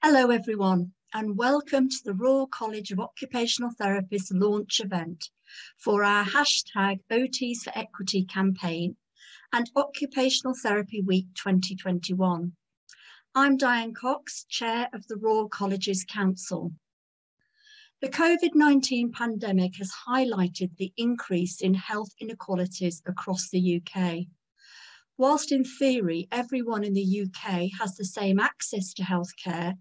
Hello everyone, and welcome to the Royal College of Occupational Therapists launch event for our hashtag OTs for Equity campaign and Occupational Therapy Week 2021. I'm Diane Cox, Chair of the Royal College's Council. The COVID-19 pandemic has highlighted the increase in health inequalities across the UK. Whilst in theory, everyone in the UK has the same access to healthcare,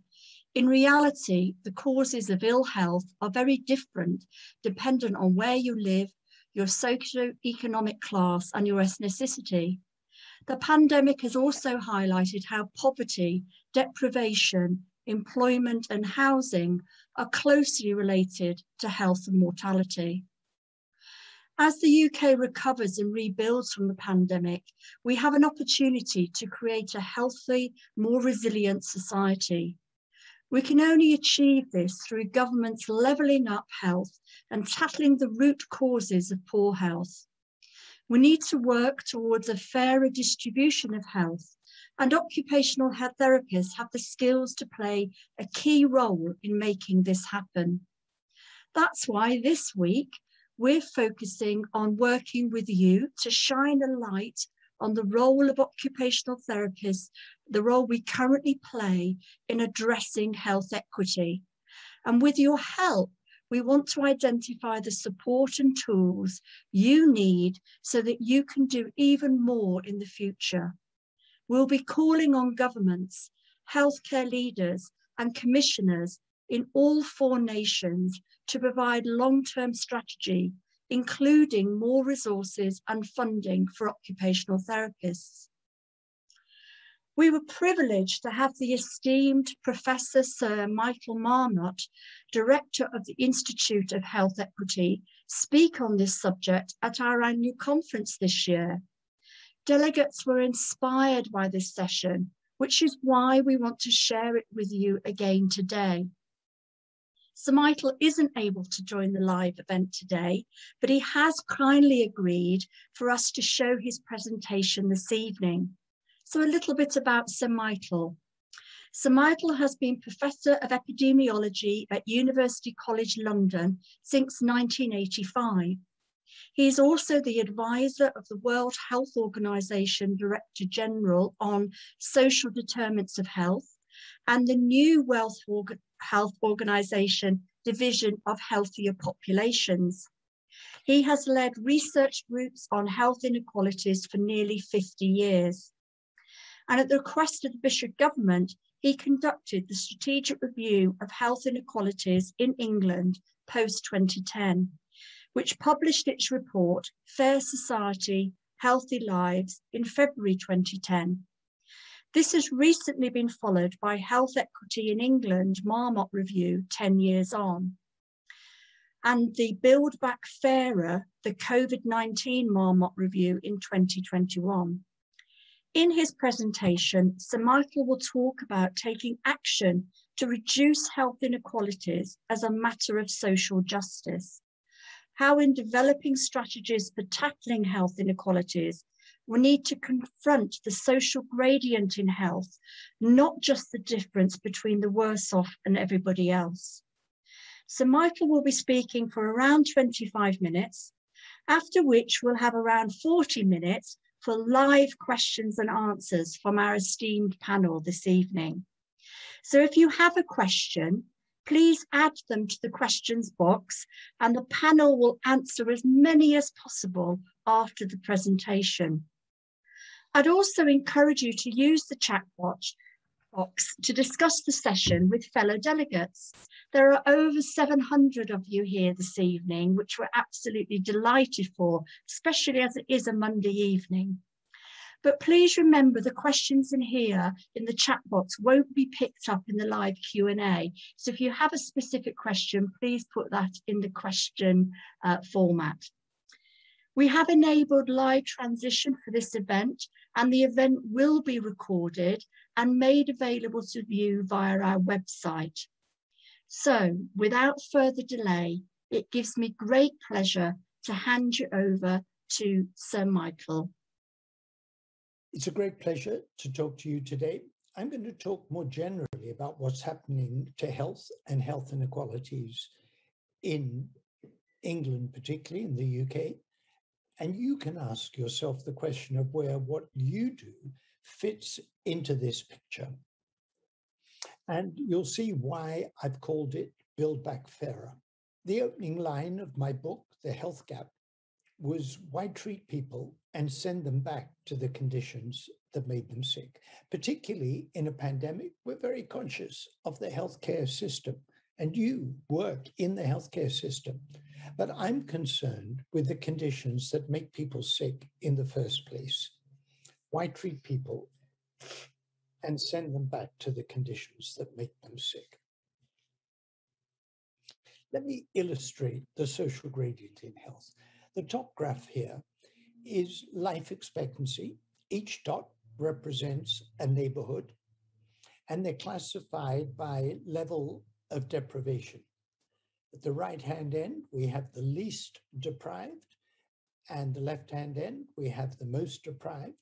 in reality, the causes of ill health are very different dependent on where you live, your socio-economic class, and your ethnicity. The pandemic has also highlighted how poverty, deprivation, employment, and housing are closely related to health and mortality. As the UK recovers and rebuilds from the pandemic, we have an opportunity to create a healthy, more resilient society. We can only achieve this through governments levelling up health and tackling the root causes of poor health. We need to work towards a fairer distribution of health, and occupational health therapists have the skills to play a key role in making this happen. That's why this week, we're focusing on working with you to shine a light on the role of occupational therapists, the role we currently play in addressing health equity. And with your help, we want to identify the support and tools you need so that you can do even more in the future. We'll be calling on governments, healthcare leaders, and commissioners in all 4 nations to provide long-term strategy, including more resources and funding for occupational therapists. We were privileged to have the esteemed Professor Sir Michael Marmot, Director of the Institute of Health Equity, speak on this subject at our annual conference this year. Delegates were inspired by this session, which is why we want to share it with you again today. Sir Michael isn't able to join the live event today, but he has kindly agreed for us to show his presentation this evening. So a little bit about Sir Michael. Sir Michael has been Professor of Epidemiology at University College London since 1985. He is also the advisor of the World Health Organization Director General on social determinants of health and the new World Health Organization Division of Healthier Populations. He has led research groups on health inequalities for nearly 50 years. And at the request of the Bishop government, he conducted the strategic review of health inequalities in England post-2010, which published its report, Fair Society, Healthy Lives, in February 2010. This has recently been followed by Health Equity in England Marmot Review 10 years on, and the Build Back Fairer, the COVID-19 Marmot Review in 2021. In his presentation, Sir Michael will talk about taking action to reduce health inequalities as a matter of social justice, how in developing strategies for tackling health inequalities, we need to confront the social gradient in health, not just the difference between the worse off and everybody else. So Michael will be speaking for around 25 minutes, after which we'll have around 40 minutes for live questions and answers from our esteemed panel this evening. So if you have a question, please add them to the questions box and the panel will answer as many as possible after the presentation. I'd also encourage you to use the chat box to discuss the session with fellow delegates. There are over 700 of you here this evening, which we're absolutely delighted for, especially as it is a Monday evening. But please remember the questions in here in the chat box won't be picked up in the live Q&A. So if you have a specific question, please put that in the question format. We have enabled live transition for this event, and the event will be recorded and made available to view via our website. So without further delay, it gives me great pleasure to hand you over to Sir Michael. It's a great pleasure to talk to you today. I'm going to talk more generally about what's happening to health and health inequalities in England, particularly in the UK. And you can ask yourself the question of where what you do fits into this picture. And you'll see why I've called it Build Back Fairer. The opening line of my book, The Health Gap, was why treat people and send them back to the conditions that made them sick. Particularly in a pandemic, we're very conscious of the healthcare system, and you work in the healthcare system. But I'm concerned with the conditions that make people sick in the first place. Why treat people and send them back to the conditions that make them sick? Let me illustrate the social gradient in health. The top graph here is life expectancy. Each dot represents a neighborhood, and they're classified by level of deprivation. At the right-hand end, we have the least deprived, and the left-hand end, we have the most deprived.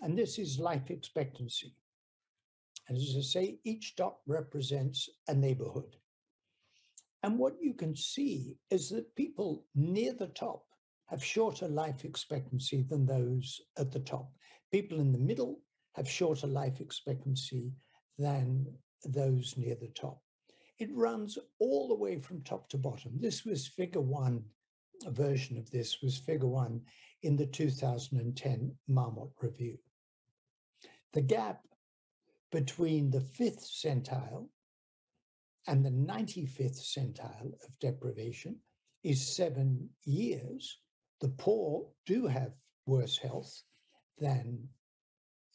And this is life expectancy. And as I say, each dot represents a neighborhood. And what you can see is that people near the top have shorter life expectancy than those at the top. People in the middle have shorter life expectancy than those near the top. It runs all the way from top to bottom. This was figure one, a version of this was figure one in the 2010 Marmot Review. The gap between the 5th centile and the 95th centile of deprivation is 7 years. The poor do have worse health than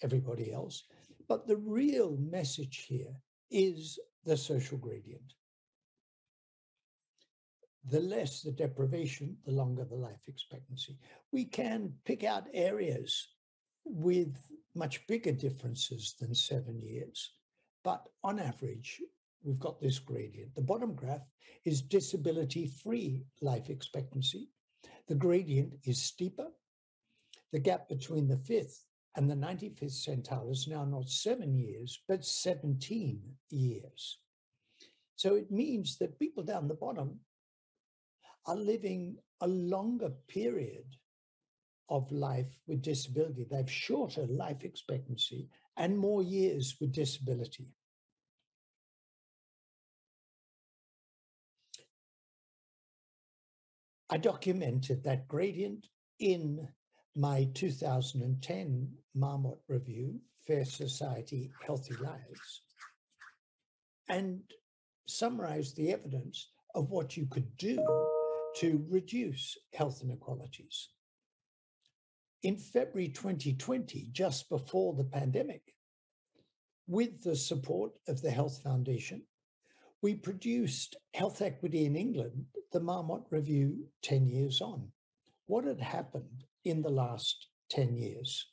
everybody else, but the real message here is the social gradient. The less the deprivation, the longer the life expectancy. We can pick out areas with much bigger differences than 7 years, but on average, we've got this gradient. The bottom graph is disability-free life expectancy. The gradient is steeper. The gap between the 5th and the 95th centile is now not 7 years, but 17 years. So it means that people down the bottom are living a longer period of life with disability. They have shorter life expectancy and more years with disability. I documented that gradient in my 2010 Marmot Review, Fair Society, Healthy Lives, and summarized the evidence of what you could do to reduce health inequalities. In February 2020, just before the pandemic, with the support of the Health Foundation, we produced Health Equity in England, the Marmot Review 10 years on. What had happened in the last 10 years?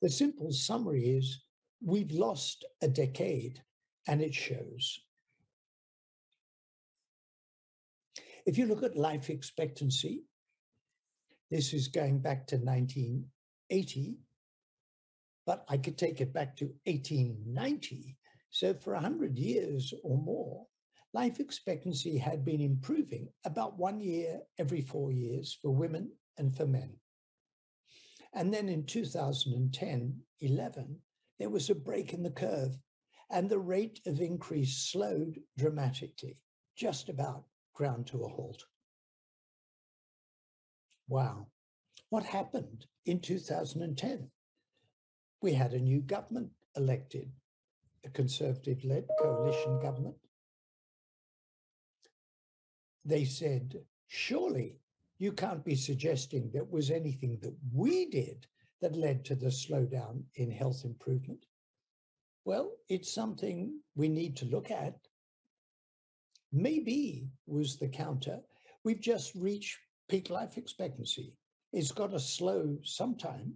The simple summary is we've lost a decade, and it shows. If you look at life expectancy, this is going back to 1980, but I could take it back to 1890. So for 100 years or more, life expectancy had been improving about 1 year every 4 years for women and for men. And then in 2010-11, there was a break in the curve, and the rate of increase slowed dramatically, just about ground to a halt. Wow. What happened in 2010? We had a new government elected, a Conservative-led coalition government. They said, surely you can't be suggesting there was anything that we did that led to the slowdown in health improvement. Well, it's something we need to look at. Maybe was the counter. We've just reached peak life expectancy. It's got to slow sometime.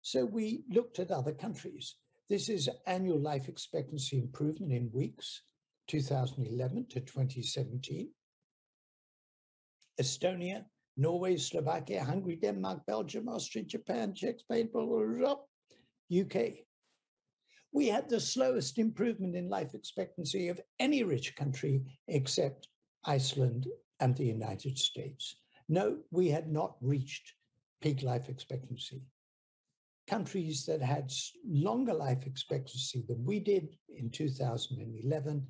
So we looked at other countries. This is annual life expectancy improvement in weeks, 2011 to 2017. Estonia, Norway, Slovakia, Hungary, Denmark, Belgium, Austria, Japan, Czech, Spain, UK. We had the slowest improvement in life expectancy of any rich country except Iceland and the United States. No, we had not reached peak life expectancy. Countries that had longer life expectancy than we did in 2011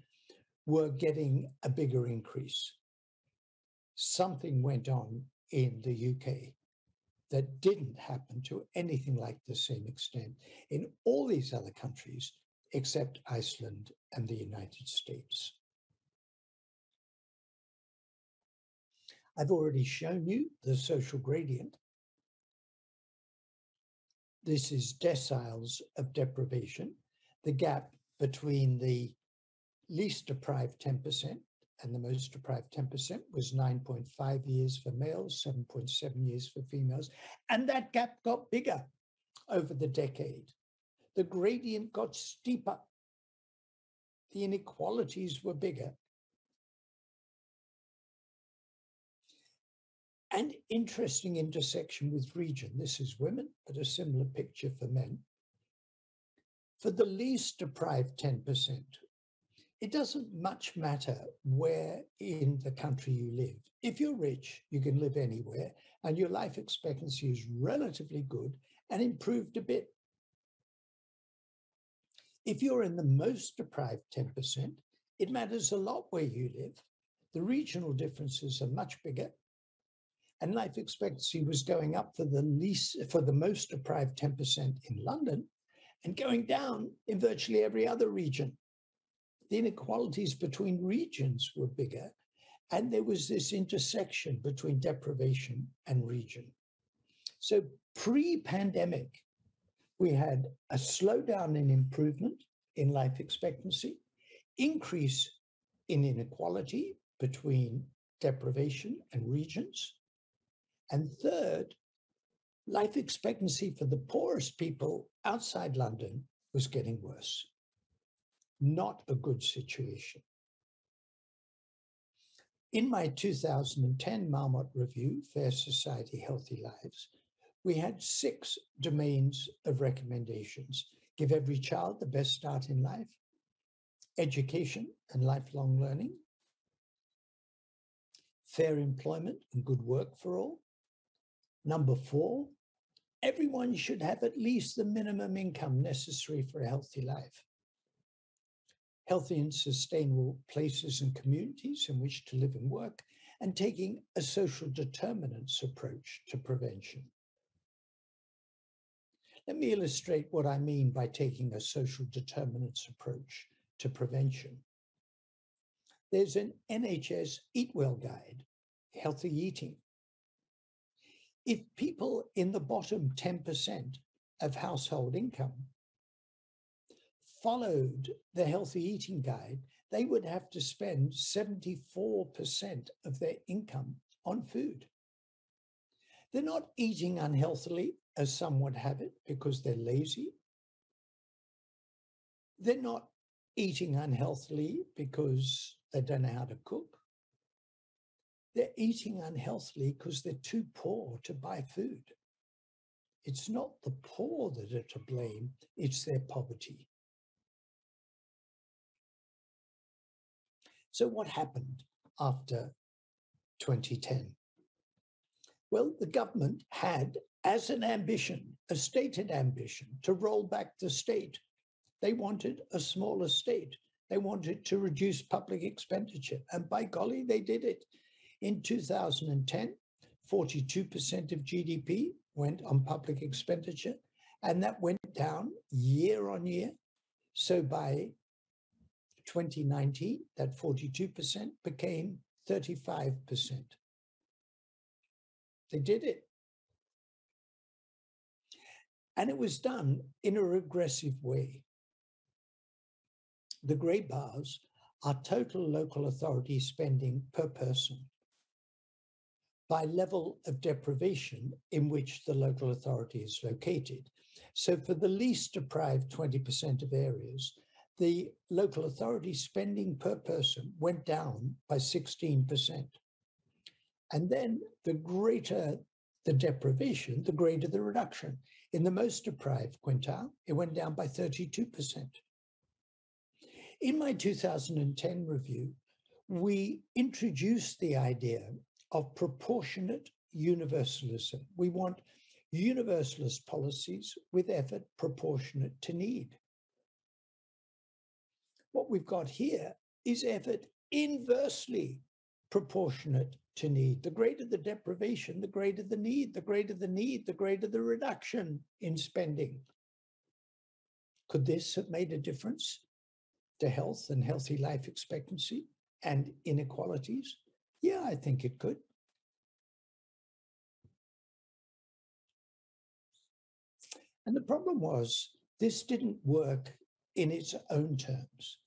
were getting a bigger increase. Something went on in the UK that didn't happen to anything like the same extent in all these other countries except Iceland and the United States. I've already shown you the social gradient. This is deciles of deprivation, the gap between the least deprived 10% and the most deprived 10% was 9.5 years for males, 7.7 years for females. And that gap got bigger over the decade. The gradient got steeper. The inequalities were bigger. And interesting intersection with region. This is women, but a similar picture for men. For the least deprived 10%, it doesn't much matter where in the country you live. If you're rich, you can live anywhere, and your life expectancy is relatively good and improved a bit. If you're in the most deprived 10%, it matters a lot where you live. The regional differences are much bigger, and life expectancy was going up for the most deprived 10% in London and going down in virtually every other region. The inequalities between regions were bigger, and there was this intersection between deprivation and region. So pre-pandemic, we had a slowdown in improvement in life expectancy, increase in inequality between deprivation and regions, and third, life expectancy for the poorest people outside London was getting worse. Not a good situation. In my 2010 Marmot review, Fair Society, Healthy Lives, we had 6 domains of recommendations. Give every child the best start in life, education and lifelong learning, fair employment and good work for all. Number 4, everyone should have at least the minimum income necessary for a healthy life. Healthy and sustainable places and communities in which to live and work, and taking a social determinants approach to prevention. Let me illustrate what I mean by taking a social determinants approach to prevention. There's an NHS Eat Well guide, healthy eating. If people in the bottom 10% of household income followed the healthy eating guide, they would have to spend 74% of their income on food. They're not eating unhealthily, as some would have it, because they're lazy. They're not eating unhealthily because they don't know how to cook. They're eating unhealthily because they're too poor to buy food. It's not the poor that are to blame, it's their poverty. So what happened after 2010? Well, the government had, as an ambition, a stated ambition, to roll back the state. They wanted a smaller state. They wanted to reduce public expenditure. And by golly, they did it. In 2010, 42% of GDP went on public expenditure, and that went down year on year. So by 2019, that 42% became 35%. They did it. And it was done in a regressive way. The gray bars are total local authority spending per person by level of deprivation in which the local authority is located. So for the least deprived 20% of areas, the local authority spending per person went down by 16%. And then the greater the deprivation, the greater the reduction. In the most deprived quintile, it went down by 32%. In my 2010 review, we introduced the idea of proportionate universalism. We want universalist policies with effort proportionate to need. What we've got here is effort inversely proportionate to need. The greater the deprivation, the greater the need, the greater the need, the greater the reduction in spending. Could this have made a difference to health and healthy life expectancy and inequalities? Yeah, I think it could. And the problem was, this didn't work in its own terms.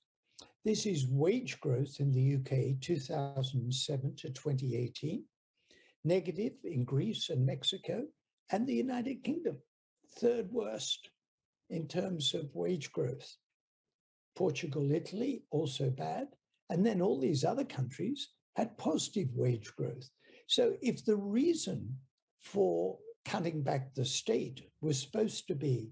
This is wage growth in the UK 2007 to 2018, negative in Greece and Mexico, and the United Kingdom, third worst in terms of wage growth. Portugal, Italy, also bad. And then all these other countries had positive wage growth. So if the reason for cutting back the state was supposed to be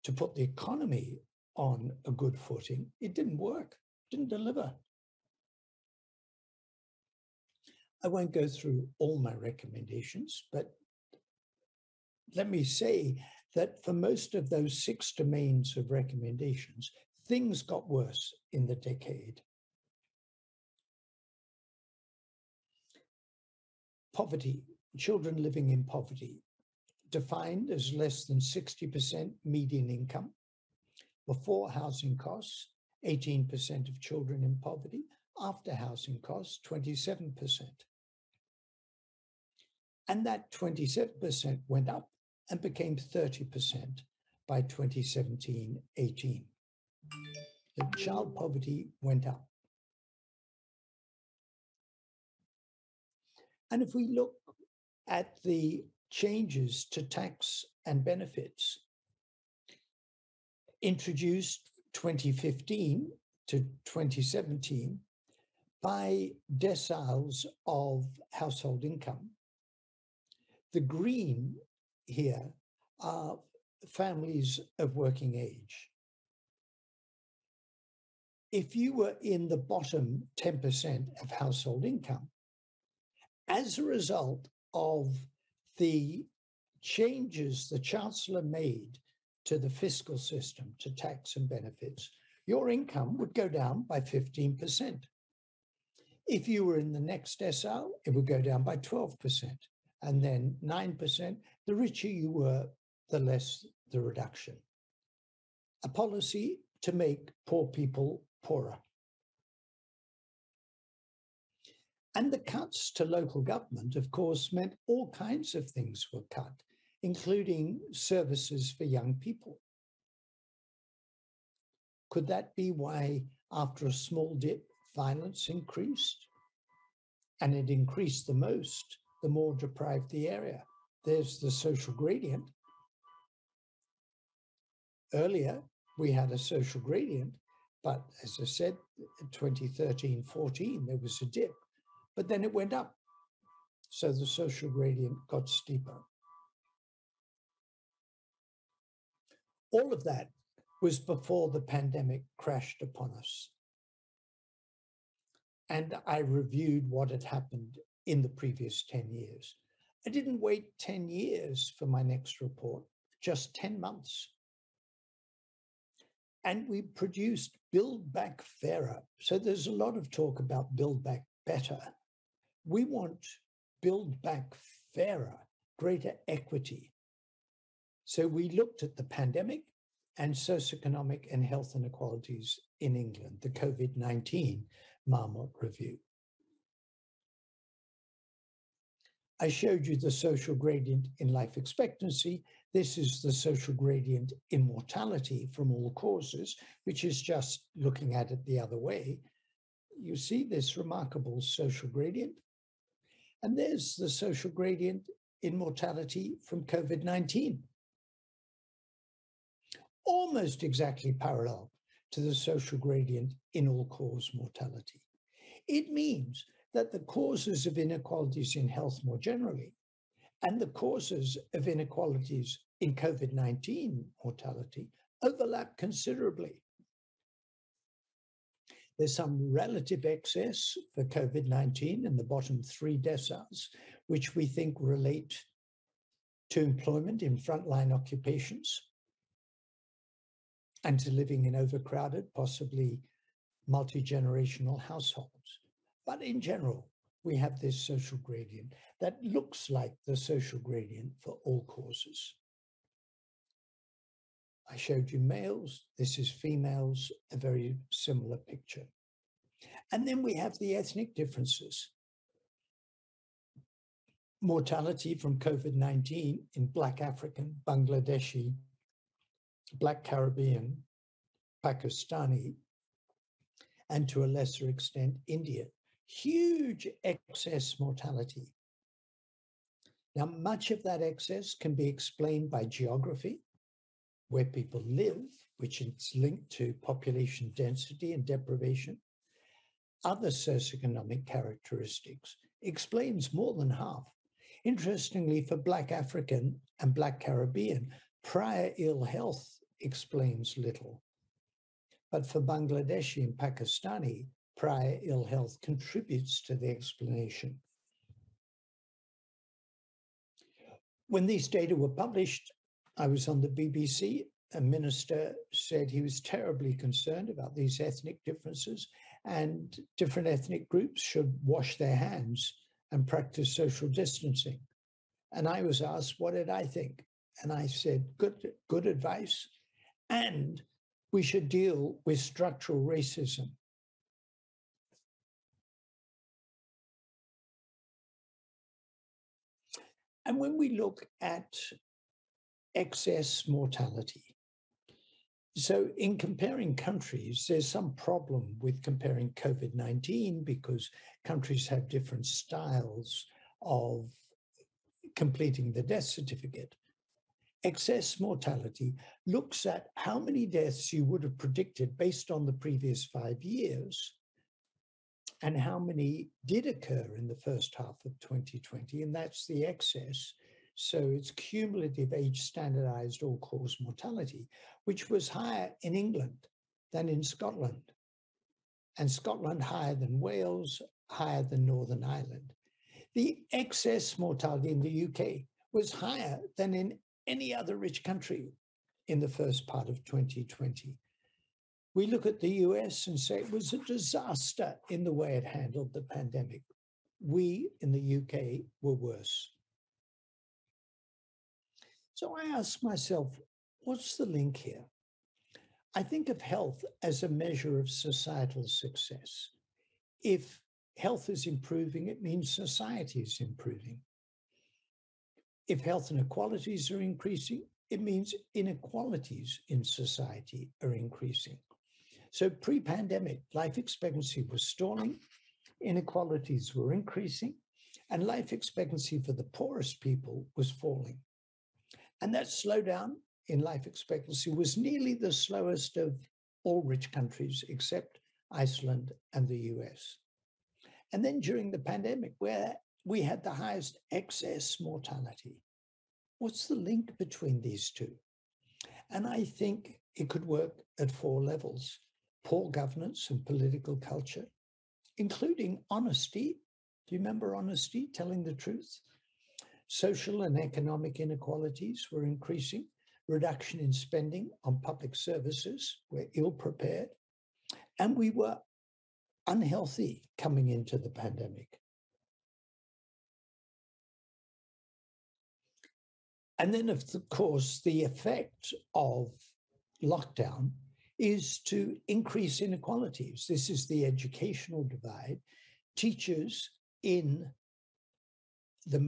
to put the economy on a good footing, it didn't work, didn't deliver. I won't go through all my recommendations, but let me say that for most of those 6 domains of recommendations, things got worse in the decade. Poverty, children living in poverty, defined as less than 60% median income. Before housing costs, 18% of children in poverty. After housing costs, 27%. And that 27% went up and became 30% by 2017-18. The child poverty went up. And if we look at the changes to tax and benefits introduced 2015 to 2017 by deciles of household income, the green here are families of working age. If you were in the bottom 10% of household income, as a result of the changes the Chancellor made to the fiscal system, to tax and benefits, your income would go down by 15%. If you were in the next decile, it would go down by 12%, and then 9%. The richer you were, the less the reduction. A policy to make poor people poorer. And the cuts to local government, of course, meant all kinds of things were cut, including services for young people. Could that be why, after a small dip, violence increased? And it increased the most, the more deprived the area. There's the social gradient. Earlier, we had a social gradient, but as I said, in 2013-14, there was a dip. But then it went up. So the social gradient got steeper. All of that was before the pandemic crashed upon us. And I reviewed what had happened in the previous 10 years. I didn't wait 10 years for my next report, just 10 months. And we produced Build Back Fairer. So there's a lot of talk about Build Back Better. We want Build Back Fairer, greater equity. So we looked at the pandemic and socioeconomic and health inequalities in England, the COVID-19 Marmot Review. I showed you the social gradient in life expectancy. This is the social gradient in mortality from all causes, which is just looking at it the other way. You see this remarkable social gradient. And there's the social gradient in mortality from COVID-19. Almost exactly parallel to the social gradient in all-cause mortality. It means that the causes of inequalities in health more generally And the causes of inequalities in COVID-19 mortality overlap considerably. There's some relative excess for COVID-19 in the bottom 3 deciles, which we think relate to employment in frontline occupations and to living in overcrowded, possibly multi-generational households. But in general, we have this social gradient that looks like the social gradient for all causes. I showed you males, this is females, a very similar picture. And then we have the ethnic differences. Mortality from COVID-19 in Black African, Bangladeshi, Black Caribbean, Pakistani, and to a lesser extent, India. Huge excess mortality. Now, much of that excess can be explained by geography, where people live, which is linked to population density and deprivation. Other socioeconomic characteristics explains more than half. Interestingly, for Black African and Black Caribbean, prior ill health explains little. But for Bangladeshi and Pakistani, prior ill health contributes to the explanation. When these data were published, I was on the BBC. A minister said he was terribly concerned about these ethnic differences and different ethnic groups should wash their hands and practice social distancing. And I was asked, what did I think? And I said, good advice. And we should deal with structural racism. And when we look at excess mortality, so in comparing countries, there's some problem with comparing COVID-19 because countries have different styles of completing the death certificate. Excess mortality looks at how many deaths you would have predicted based on the previous 5 years and how many did occur in the first half of 2020, and that's the excess. So it's cumulative age standardized all-cause mortality, which was higher in England than in Scotland, and Scotland higher than Wales, higher than Northern Ireland. The excess mortality in the UK was higher than in any other rich country in the first part of 2020. We look at the US and say it was a disaster in the way it handled the pandemic. We in the UK were worse. So I ask myself, what's the link here? I think of health as a measure of societal success. If health is improving, it means society is improving. If health inequalities are increasing, it means inequalities in society are increasing. So pre-pandemic, life expectancy was stalling, inequalities were increasing, and life expectancy for the poorest people was falling. And that slowdown in life expectancy was nearly the slowest of all rich countries except Iceland and the US. And then during the pandemic, where we had the highest excess mortality. What's the link between these two? And I think it could work at 4 levels: poor governance and political culture, including honesty. Do you remember honesty, telling the truth? Social and economic inequalities were increasing. Reduction in spending on public services, we're ill-prepared. And we were unhealthy coming into the pandemic. And then, of course, the effect of lockdown is to increase inequalities. This is the educational divide. Teachers in the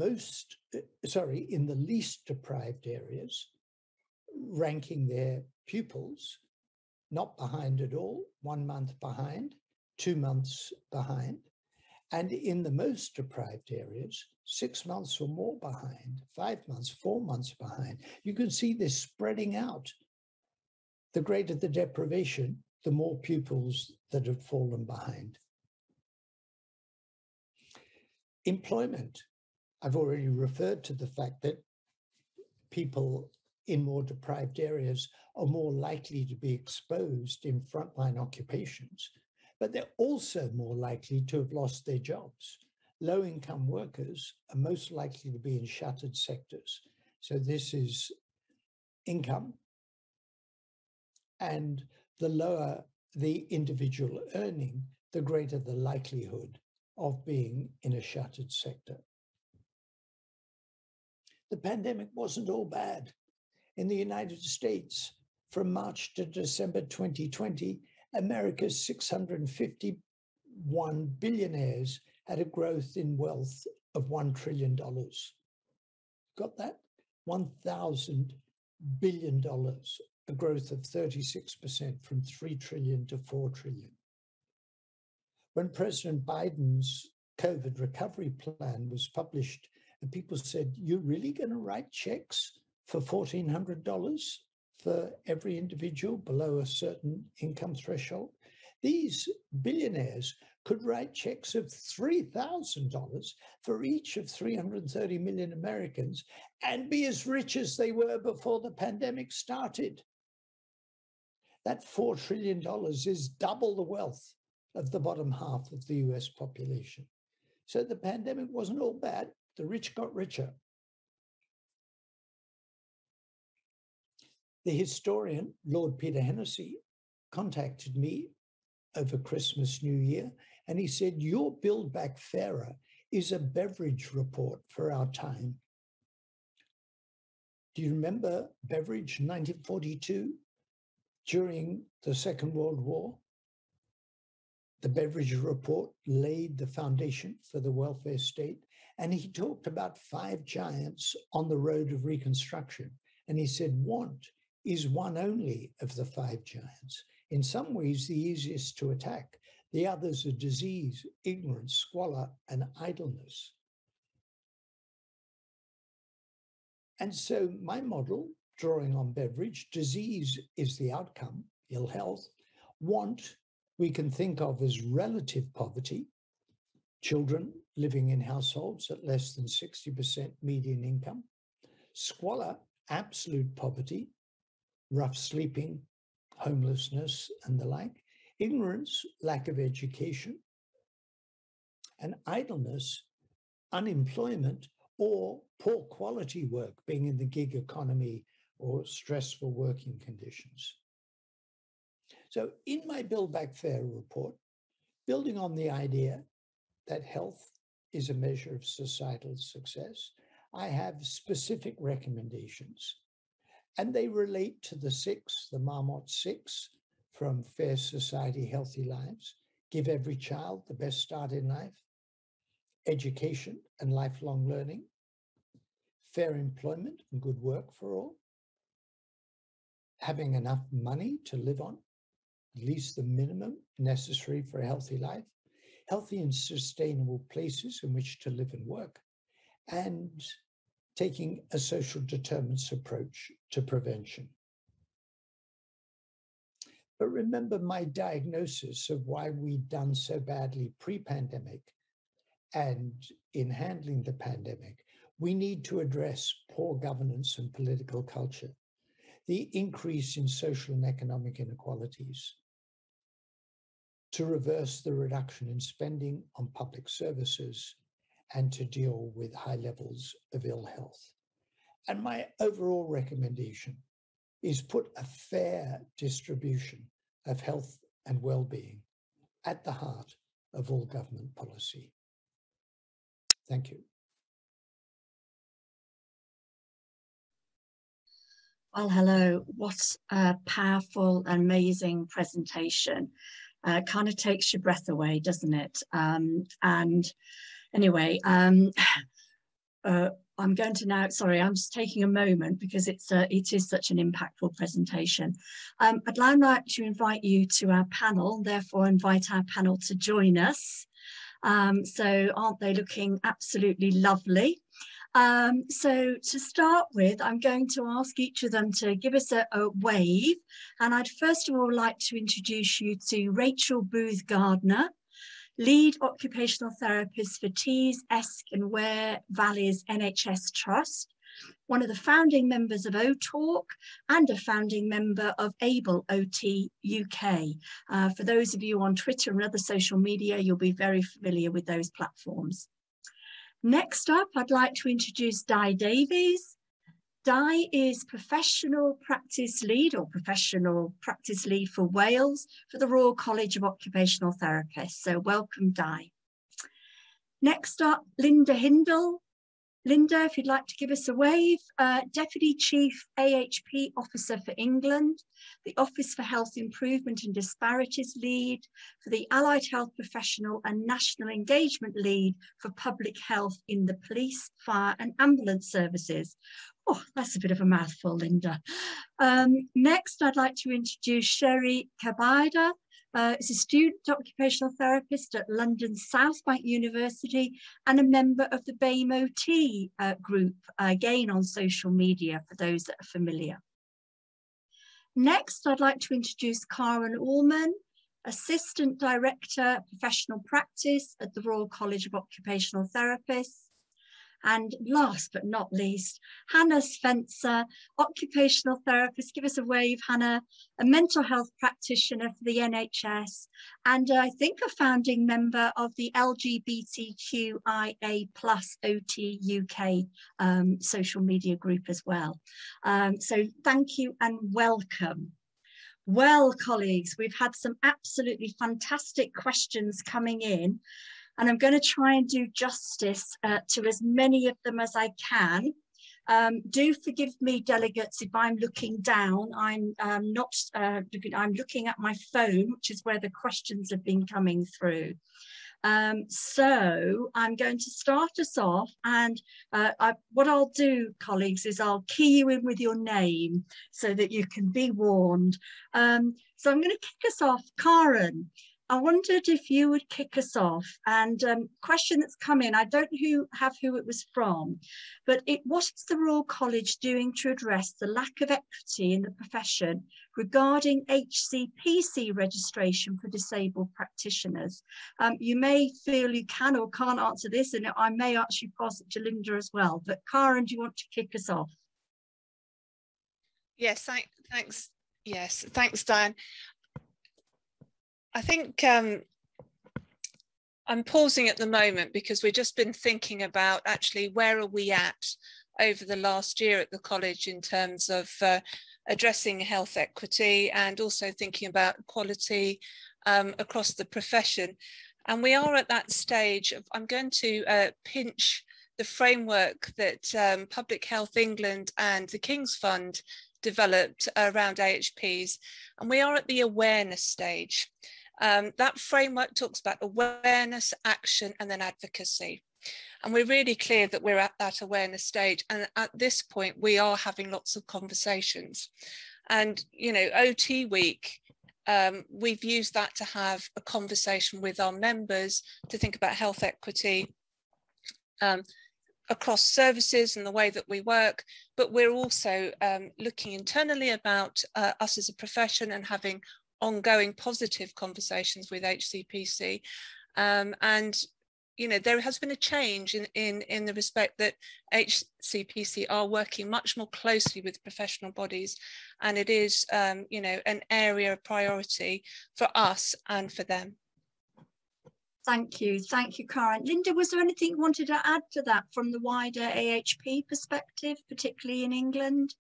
least deprived areas, ranking their pupils, not behind at all, 1 month behind, 2 months behind, and in the most deprived areas, 6 months or more behind, 5 months, 4 months behind. You can see this spreading out. The greater the deprivation, the more pupils that have fallen behind. Employment. I've already referred to the fact that people in more deprived areas are more likely to be exposed in frontline occupations, but they're also more likely to have lost their jobs. Low-income workers are most likely to be in shuttered sectors. So this is income, and the lower the individual earning, the greater the likelihood of being in a shuttered sector. The pandemic wasn't all bad. In the United States, from March to December 2020, America's 651 billionaires had a growth in wealth of $1 trillion. Got that? $1,000 billion, a growth of 36% from 3 trillion to 4 trillion. When President Biden's COVID recovery plan was published, and people said, "You're really going to write checks for $1,400 for every individual below a certain income threshold?" These billionaires could write checks of $3,000 for each of 330 million Americans and be as rich as they were before the pandemic started. That $4 trillion is double the wealth of the bottom half of the US population. So the pandemic wasn't all bad. The rich got richer. The historian, Lord Peter Hennessy, contacted me over Christmas, New Year, and he said, "Your Build Back Fairer is a beverage report for our time." Do you remember Beveridge, 1942, during the Second World War? The Beveridge report laid the foundation for the welfare state, and he talked about 5 giants on the road of reconstruction. And he said, want is one only of the 5 giants. In some ways, the easiest to attack. The others are disease, ignorance, squalor, and idleness. And so my model, drawing on Beveridge, disease is the outcome, ill health. Want, we can think of as relative poverty, children living in households at less than 60% median income. Squalor, absolute poverty, rough sleeping, homelessness, and the like. Ignorance, lack of education. And idleness, unemployment, or poor quality work, being in the gig economy or stressful working conditions. So in my Build Back Fair report, building on the idea that health is a measure of societal success, I have specific recommendations, and they relate to the Marmot 6 from Fair Society, Healthy Lives: give every child the best start in life, education and lifelong learning, fair employment and good work for all, having enough money to live on, at least the minimum necessary for a healthy life, healthy and sustainable places in which to live and work, and taking a social determinants approach to prevention. But remember my diagnosis of why we'd done so badly pre-pandemic, and in handling the pandemic, we need to address poor governance and political culture, the increase in social and economic inequalities, to reverse the reduction in spending on public services, and to deal with high levels of ill health. And my overall recommendation is put a fair distribution of health and well-being at the heart of all government policy. Thank you. Well, hello. What a powerful, amazing presentation. Kind of takes your breath away, doesn't it? And anyway, I'm going to now, sorry, I'm just taking a moment because it is such an impactful presentation. I'd now like to invite you to our panel, therefore invite our panel to join us. So aren't they looking absolutely lovely? So to start with, I'm going to ask each of them to give us a wave. And I'd first of all like to introduce you to Rachel Booth Gardner, lead occupational therapist for Tees, Esk and Ware Valleys NHS Trust, one of the founding members of OTalk, and a founding member of Able OT UK. For those of you on Twitter and other social media, you'll be very familiar with those platforms. Next up, I'd like to introduce Di Davies. Di is professional practice lead for Wales for the Royal College of Occupational Therapists. So welcome, Di. Next up, Linda Hindle. Linda, if you'd like to give us a wave, Deputy Chief AHP Officer for England, the Office for Health Improvement and Disparities Lead for the Allied Health Professional and National Engagement Lead for Public Health in the Police, Fire and Ambulance Services. Oh, that's a bit of a mouthful, Linda. Next, I'd like to introduce Sherry Kabaida. Is a student occupational therapist at London South Bank University and a member of the BAME OT group, again on social media for those that are familiar. Next, I'd like to introduce Karen Allman, Assistant Director, Professional Practice at the Royal College of Occupational Therapists. And last but not least, Hannah Spencer, occupational therapist. Give us a wave, Hannah, a mental health practitioner for the NHS, and I think a founding member of the LGBTQIA+ OT UK social media group as well. So thank you and welcome. Well, colleagues, we've had some absolutely fantastic questions coming in, and I'm going to try and do justice to as many of them as I can. Do forgive me, delegates, if I'm looking down. I'm not looking, I'm looking at my phone, which is where the questions have been coming through. So I'm going to start us off, and what I'll do, colleagues, is I'll key you in with your name so that you can be warned. So I'm going to kick us off. Karen, I wondered if you would kick us off, and question that's come in, I don't have who it was from, but what is the Royal College doing to address the lack of equity in the profession regarding Hcpc registration for disabled practitioners? You may feel you can or can't answer this, and I may actually pass it to Linda as well, but Karen, do you want to kick us off? Yes, thanks. Yes, thanks, Diane. I think I'm pausing at the moment because we've just been thinking about actually where are we at over the last year at the college in terms of addressing health equity and also thinking about equality across the profession. And we are at that stage of, I'm going to pinch the framework that Public Health England and the King's Fund developed around AHPs, and we are at the awareness stage. That framework talks about awareness, action, and then advocacy. And we're really clear that we're at that awareness stage. And at this point, we are having lots of conversations. And, you know, OT Week, we've used that to have a conversation with our members to think about health equity across services and the way that we work. But we're also looking internally about us as a profession and having ongoing positive conversations with Hcpc, and you know, there has been a change in the respect that Hcpc are working much more closely with professional bodies, and it is you know, an area of priority for us and for them. Thank you, Karen. Linda, was there anything you wanted to add to that from the wider AHP perspective, particularly in England?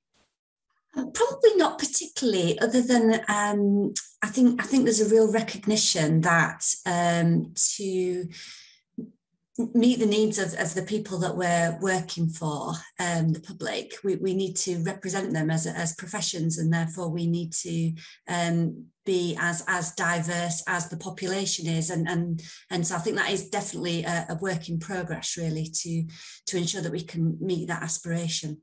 Probably not particularly, other than I think there's a real recognition that to meet the needs of the people that we're working for, the public, we need to represent them as professions, and therefore we need to be as diverse as the population is, and so I think that is definitely a work in progress, really, to ensure that we can meet that aspiration.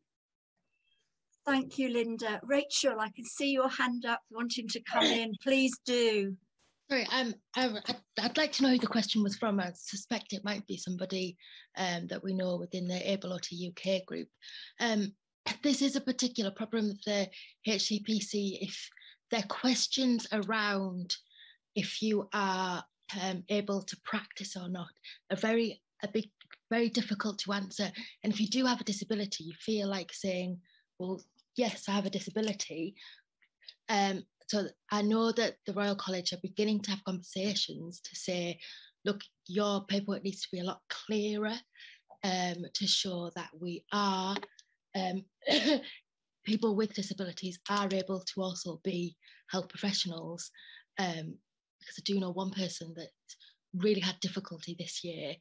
Thank you, Linda. Rachel, I can see your hand up wanting to come in. Please do. Sorry, I'd like to know who the question was from. I suspect it might be somebody that we know within the Able OT UK group. This is a particular problem with the Hcpc. If there are questions around if you are able to practice or not, very difficult to answer. And if you do have a disability, you feel like saying, well, yes, I have a disability. So I know that the Royal College are beginning to have conversations to say, look, your paperwork needs to be a lot clearer to show that we are, people with disabilities are able to also be health professionals. Because I do know one person that really had difficulty this year.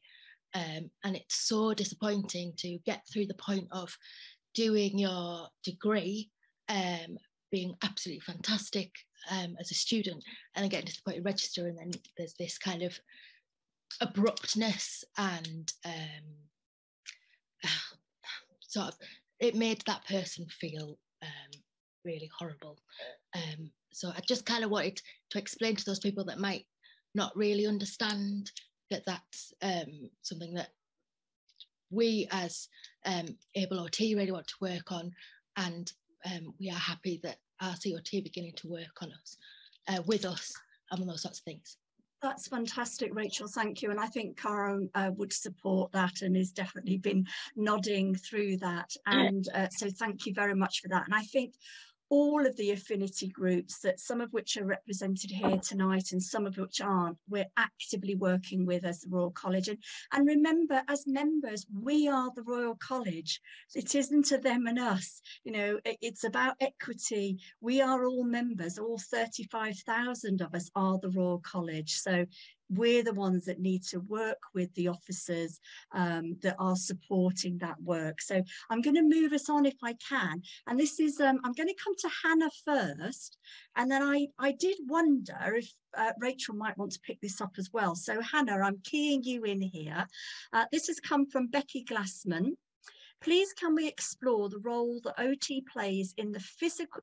And it's so disappointing to get through the point of doing your degree, being absolutely fantastic as a student, and then getting to the point of register, and then there's this kind of abruptness and sort of, it made that person feel really horrible. So I just kind of wanted to explain to those people that might not really understand that that's something that we as Able OT really want to work on, and we are happy that RCOT are beginning to work on us, with us, and those sorts of things. That's fantastic, Rachel, thank you. And I think Karen would support that and has definitely been nodding through that. And so thank you very much for that. And I think all of the affinity groups, that some of which are represented here tonight and some of which aren't, we're actively working with as the Royal College. And remember, as members, we are the Royal College. It isn't a them and us, you know, it's about equity. We are all members, all 35,000 of us are the Royal College. So we're the ones that need to work with the officers that are supporting that work. So I'm going to move us on if I can. And this is, I'm going to come to Hannah first. And then I did wonder if Rachel might want to pick this up as well. So Hannah, I'm keying you in here. This has come from Becky Glassman. Please can we explore the role that OT plays in the physical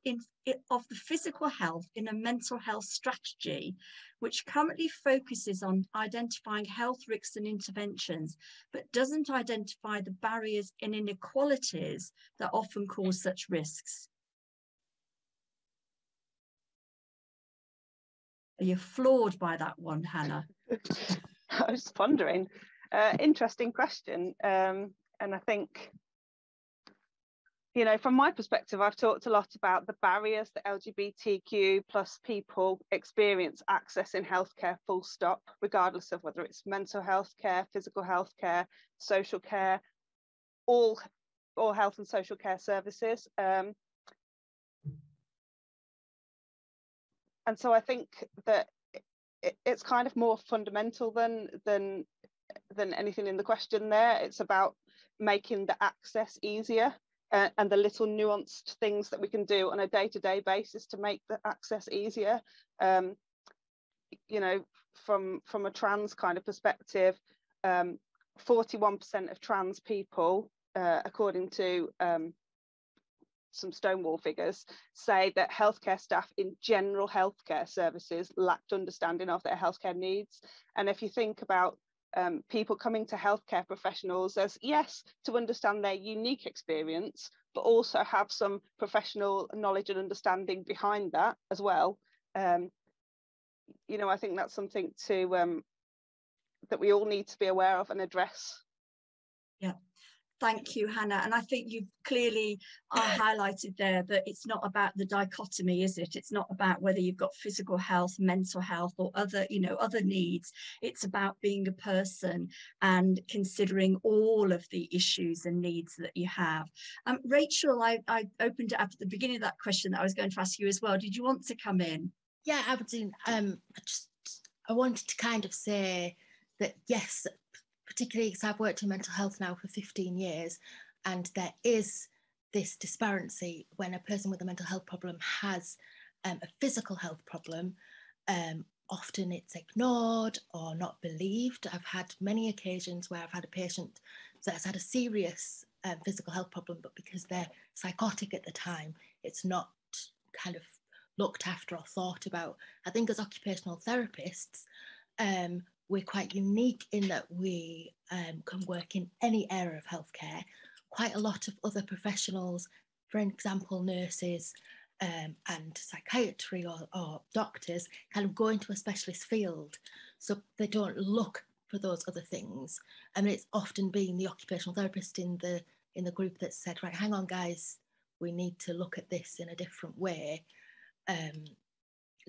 health in a mental health strategy, which currently focuses on identifying health risks and interventions, but doesn't identify the barriers and inequalities that often cause such risks? Are you floored by that one, Hannah? I was pondering. Interesting question. And I think, you know, from my perspective, I've talked a lot about the barriers that LGBTQ plus people experience accessing healthcare, full stop, regardless of whether it's mental health care, physical health care, social care, all health and social care services. And so I think that it's kind of more fundamental than anything in the question there. It's about making the access easier. And the little nuanced things that we can do on a day-to-day basis to make the access easier. You know, from a trans kind of perspective, 41% of trans people, according to some Stonewall figures, say that healthcare staff in general healthcare services lacked understanding of their healthcare needs. And if you think about people coming to healthcare professionals as, yes, to understand their unique experience, but also have some professional knowledge and understanding behind that as well. You know, I think that's something to that we all need to be aware of and address. Yeah. Thank you, Hannah. And I think you've clearly highlighted there that it's not about the dichotomy, is it? It's not about whether you've got physical health, mental health, or other, you know, other needs. It's about being a person and considering all of the issues and needs that you have. Rachel, I opened it up at the beginning of that question that I was going to ask you as well. Did you want to come in? Yeah, Aberdeen. I wanted to kind of say that, yes, particularly because I've worked in mental health now for 15 years, and there is this disparity when a person with a mental health problem has a physical health problem. Often it's ignored or not believed. I've had many occasions where I've had a patient that has had a serious physical health problem, but because they're psychotic at the time, it's not kind of looked after or thought about. I think as occupational therapists, we're quite unique in that we can work in any area of healthcare. Quite a lot of other professionals, for example, nurses and psychiatry or doctors, kind of go into a specialist field. so they don't look for those other things. I mean, it's often been the occupational therapist in the group that said, right, hang on guys, we need to look at this in a different way.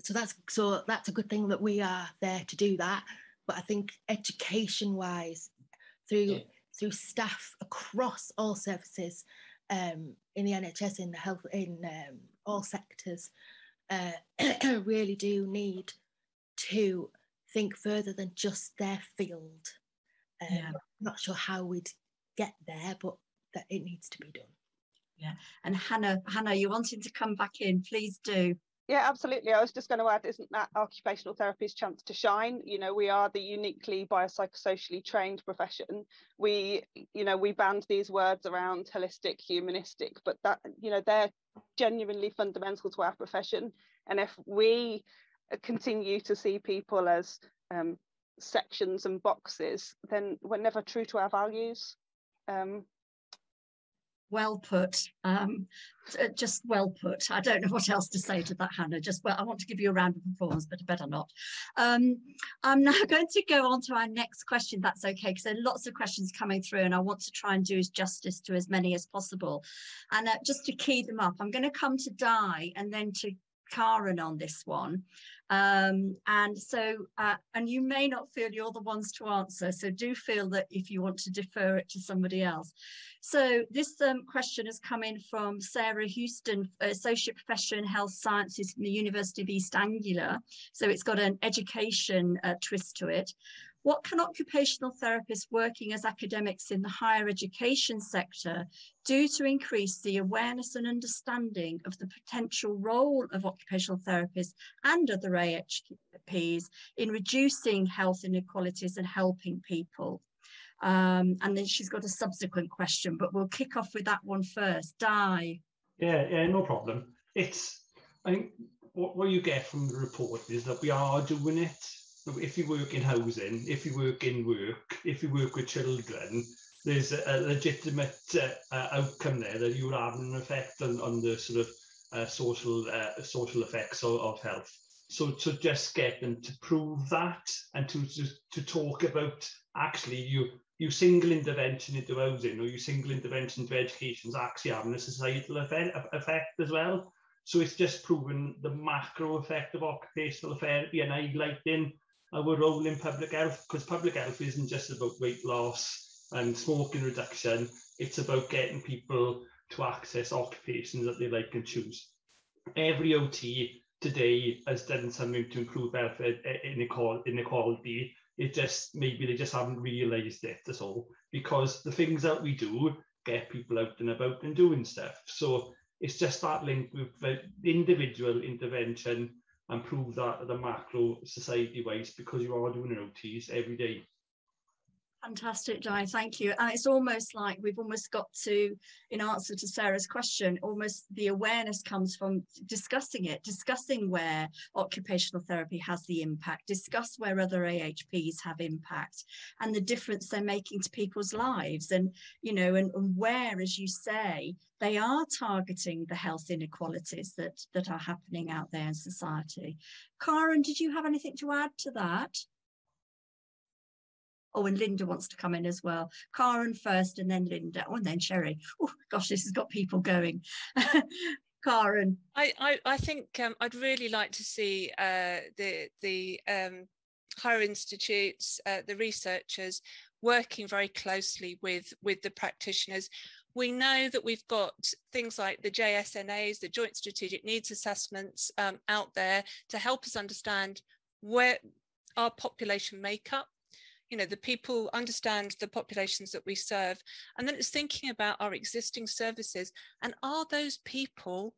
So that's a good thing that we are there to do that. But I think education wise, through staff across all services, in the NHS, in the health, in all sectors, really do need to think further than just their field. I'm not sure how we'd get there, but that it needs to be done. Yeah, and Hannah, you're wanting to come back in, please do. Yeah, absolutely. I was just going to add, isn't that occupational therapy's chance to shine? You know, we are the uniquely biopsychosocially trained profession. We band these words around holistic, humanistic, but that, you know, they're genuinely fundamental to our profession. And if we continue to see people as sections and boxes, then we're never true to our values. Well put, just well put. I don't know what else to say to that, Hannah. I want to give you a round of applause, but I better not. I'm now going to go on to our next question, that's okay, because there are lots of questions coming through and I want to try and do justice to as many as possible. And just to key them up, I'm going to come to Di and then to Karen on this one. And you may not feel you're the ones to answer, so do feel that if you want to defer it to somebody else. So this question has come in from Sarah Houston, Associate Professor in Health Sciences from the University of East Anglia. So it's got an education twist to it. What can occupational therapists working as academics in the higher education sector do to increase the awareness and understanding of the potential role of occupational therapists and other AHPs in reducing health inequalities and helping people? And then she's got a subsequent question, but we'll kick off with that one first. Di. Yeah, no problem. I think what you get from the report is that we are doing it. If you work in housing, if you work in work, if you work with children, there's a legitimate outcome there that you're having an effect on the sort of social effects of health. So to just get them to prove that and to talk about actually you single intervention into housing or you single intervention into education is actually having a societal effect as well. So it's just proven the macro effect of occupational therapy and highlighting our role in public health, because public health isn't just about weight loss and smoking reduction, it's about getting people to access occupations that they like and choose. Every OT today has done something to improve health inequality. Maybe they just haven't realised it, that's all, because the things that we do get people out and about and doing stuff. So it's just that link with individual intervention and prove that at the macro society-wise, because you are doing OTs every day. Fantastic, Di, thank you. And it's almost like we've almost got to, in answer to Sarah's question, almost the awareness comes from discussing where occupational therapy has the impact, discuss where other AHPs have impact and the difference they're making to people's lives. And, you know, and where, as you say, they are targeting the health inequalities that are happening out there in society. Karen, did you have anything to add to that? Oh, and Linda wants to come in as well. Karen first and then Linda. Oh, and then Sherry. Oh, gosh, this has got people going. Karen. I think I'd really like to see the higher institutes, the researchers working very closely with the practitioners. We know that we've got things like the JSNAs, the Joint Strategic Needs Assessments out there to help us understand where our population makeup, you know, the people understand the populations that we serve. And then it's thinking about our existing services and are those people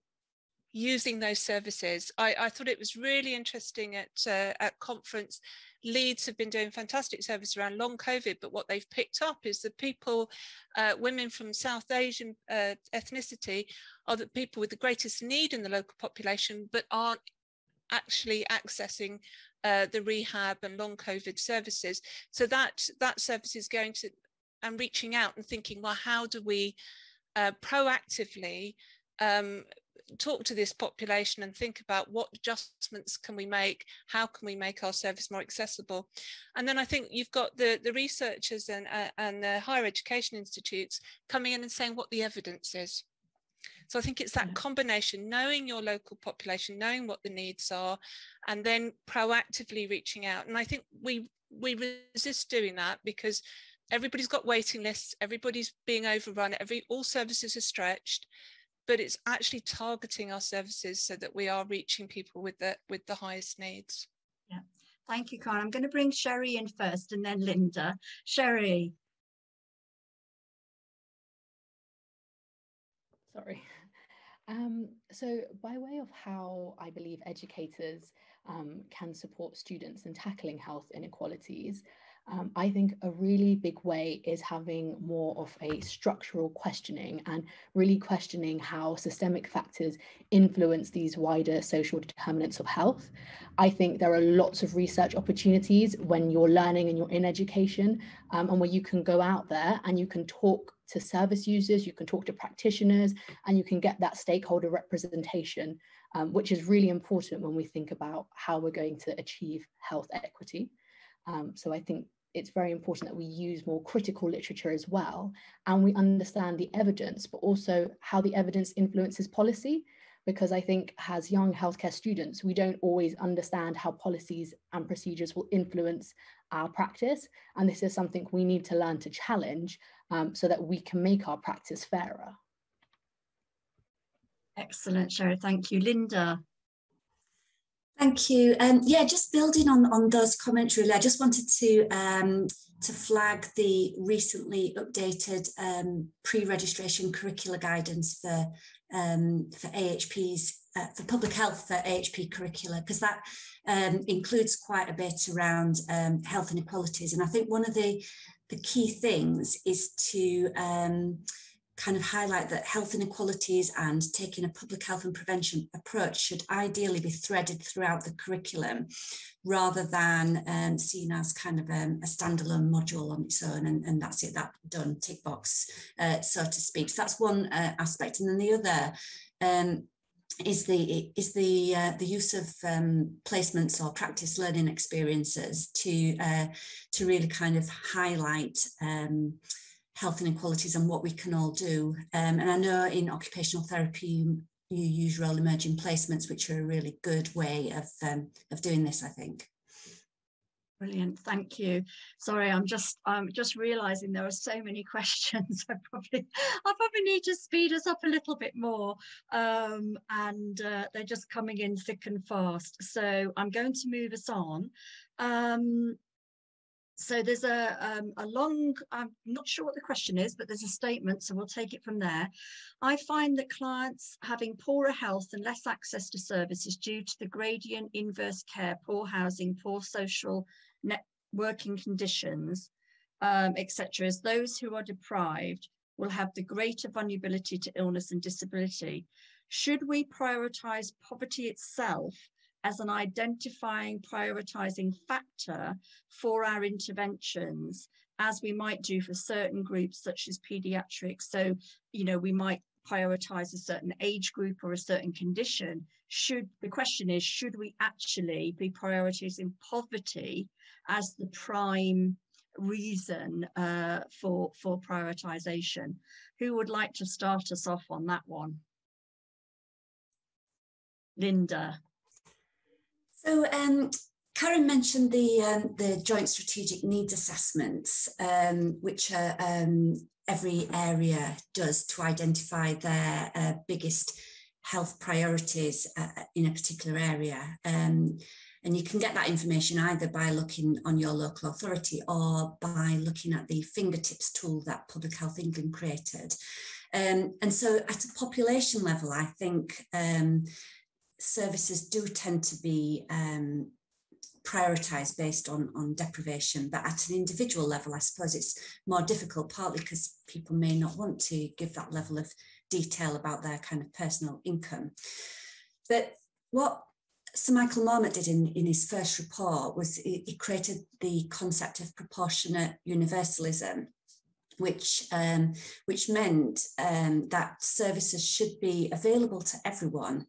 using those services? I thought it was really interesting at conference. Leeds have been doing fantastic service around long COVID, but what they've picked up is that people, women from South Asian ethnicity are the people with the greatest need in the local population, but aren't actually accessing the rehab and long COVID services. So that service is going to and reaching out and thinking, well, how do we proactively talk to this population and think about what adjustments can we make, how can we make our service more accessible. And then I think you've got the researchers and the higher education institutes coming in and saying what the evidence is. So I think it's that combination, knowing your local population, knowing what the needs are, and then proactively reaching out. And I think we resist doing that because everybody's got waiting lists, everybody's being overrun, all services are stretched, but it's actually targeting our services so that we are reaching people with the highest needs. Yeah, thank you, Karen. I'm going to bring Sherry in first and then Linda. Sherry. Sorry. So by way of how I believe educators can support students in tackling health inequalities, I think a really big way is having more of a structural questioning and really questioning how systemic factors influence these wider social determinants of health. I think there are lots of research opportunities when you're learning and you're in education, and where you can go out there and you can talk to service users, you can talk to practitioners, and you can get that stakeholder representation, which is really important when we think about how we're going to achieve health equity. So I think it's very important that we use more critical literature as well, and we understand the evidence, but also how the evidence influences policy. Because I think as young healthcare students, we don't always understand how policies and procedures will influence our practice. And this is something we need to learn to challenge so that we can make our practice fairer. Excellent, Sherry. Thank you. Linda. Thank you. Yeah, just building on those comments, really, I just wanted to flag the recently updated pre-registration curricular guidance for AHPs, for public health for AHP curricula, because that includes quite a bit around health inequalities. And I think one of the key things is to kind of highlight that health inequalities and taking a public health and prevention approach should ideally be threaded throughout the curriculum rather than seen as kind of a standalone module on its own, and that's it, that done, tick box, so to speak. So that's one aspect. And then the other is the use of placements or practice learning experiences to really kind of highlight health inequalities and what we can all do. And I know in occupational therapy, you use role emerging placements, which are a really good way of doing this, I think. Brilliant, thank you. Sorry, I'm just realizing there are so many questions. I probably need to speed us up a little bit more, and they're just coming in thick and fast. So I'm going to move us on. So there's a long, I'm not sure what the question is, but there's a statement, so we'll take it from there. I find that clients having poorer health and less access to services due to the gradient, inverse care, poor housing, poor social networking conditions, etc., as those who are deprived will have the greater vulnerability to illness and disability. Should we prioritise poverty itself as an identifying, prioritising factor for our interventions, as we might do for certain groups such as paediatrics? So, you know, we might prioritise a certain age group or a certain condition. The question is, should we actually be prioritising poverty as the prime reason for prioritisation? Who would like to start us off on that one? Linda. So Karen mentioned the joint strategic needs assessments, which every area does to identify their biggest health priorities in a particular area. And you can get that information either by looking on your local authority or by looking at the fingertips tool that Public Health England created. And so at a population level, I think services do tend to be prioritised based on deprivation, but at an individual level, I suppose it's more difficult, partly because people may not want to give that level of detail about their kind of personal income. But what Sir Michael Marmot did in his first report was he created the concept of proportionate universalism. which meant that services should be available to everyone,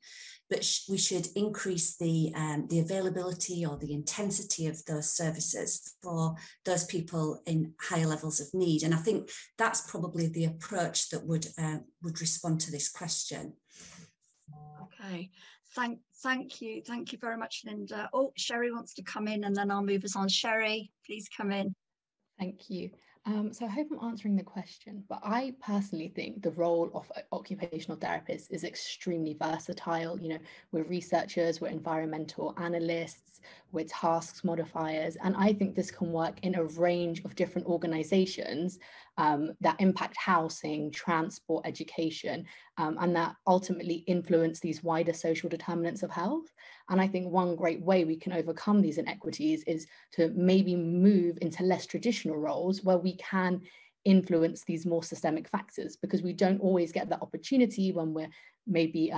but we should increase the availability or the intensity of those services for those people in higher levels of need. And I think that's probably the approach that would respond to this question. Okay, thank you very much, Linda. Oh, Sherry wants to come in, and then I'll move us on. Sherry, please come in. Thank you. So I hope I'm answering the question, but I personally think the role of occupational therapists is extremely versatile. You know, we're researchers, we're environmental analysts, we're tasks modifiers, and I think this can work in a range of different organizations that impact housing, transport, education, and that ultimately influence these wider social determinants of health. And I think one great way we can overcome these inequities is to maybe move into less traditional roles where we can influence these more systemic factors, because we don't always get that opportunity when we're maybe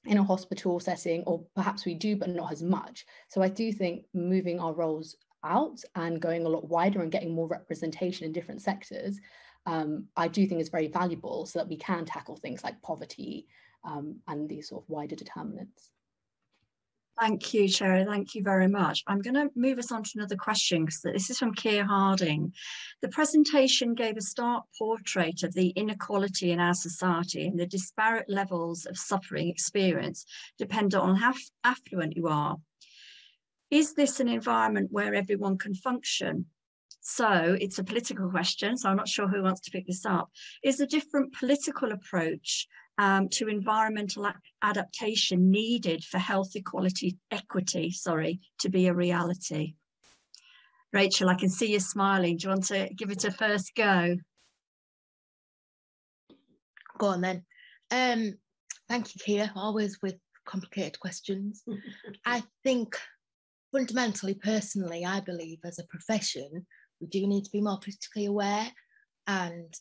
in a hospital setting, or perhaps we do, but not as much. So I do think moving our roles out and going a lot wider and getting more representation in different sectors, I do think is very valuable, so that we can tackle things like poverty and these sort of wider determinants. Thank you, Sherry. Thank you very much. I'm going to move us on to another question, because this is from Keir Harding. The presentation gave a stark portrait of the inequality in our society and the disparate levels of suffering experienced dependent on how affluent you are. Is this an environment where everyone can function? So it's a political question, so I'm not sure who wants to pick this up. Is a different political approach to environmental adaptation needed for health equity to be a reality? Rachel, I can see you smiling. Do you want to give it a first go? Go on then. Thank you, Keir, always with complicated questions. I think fundamentally, personally, I believe as a profession, we do need to be more politically aware and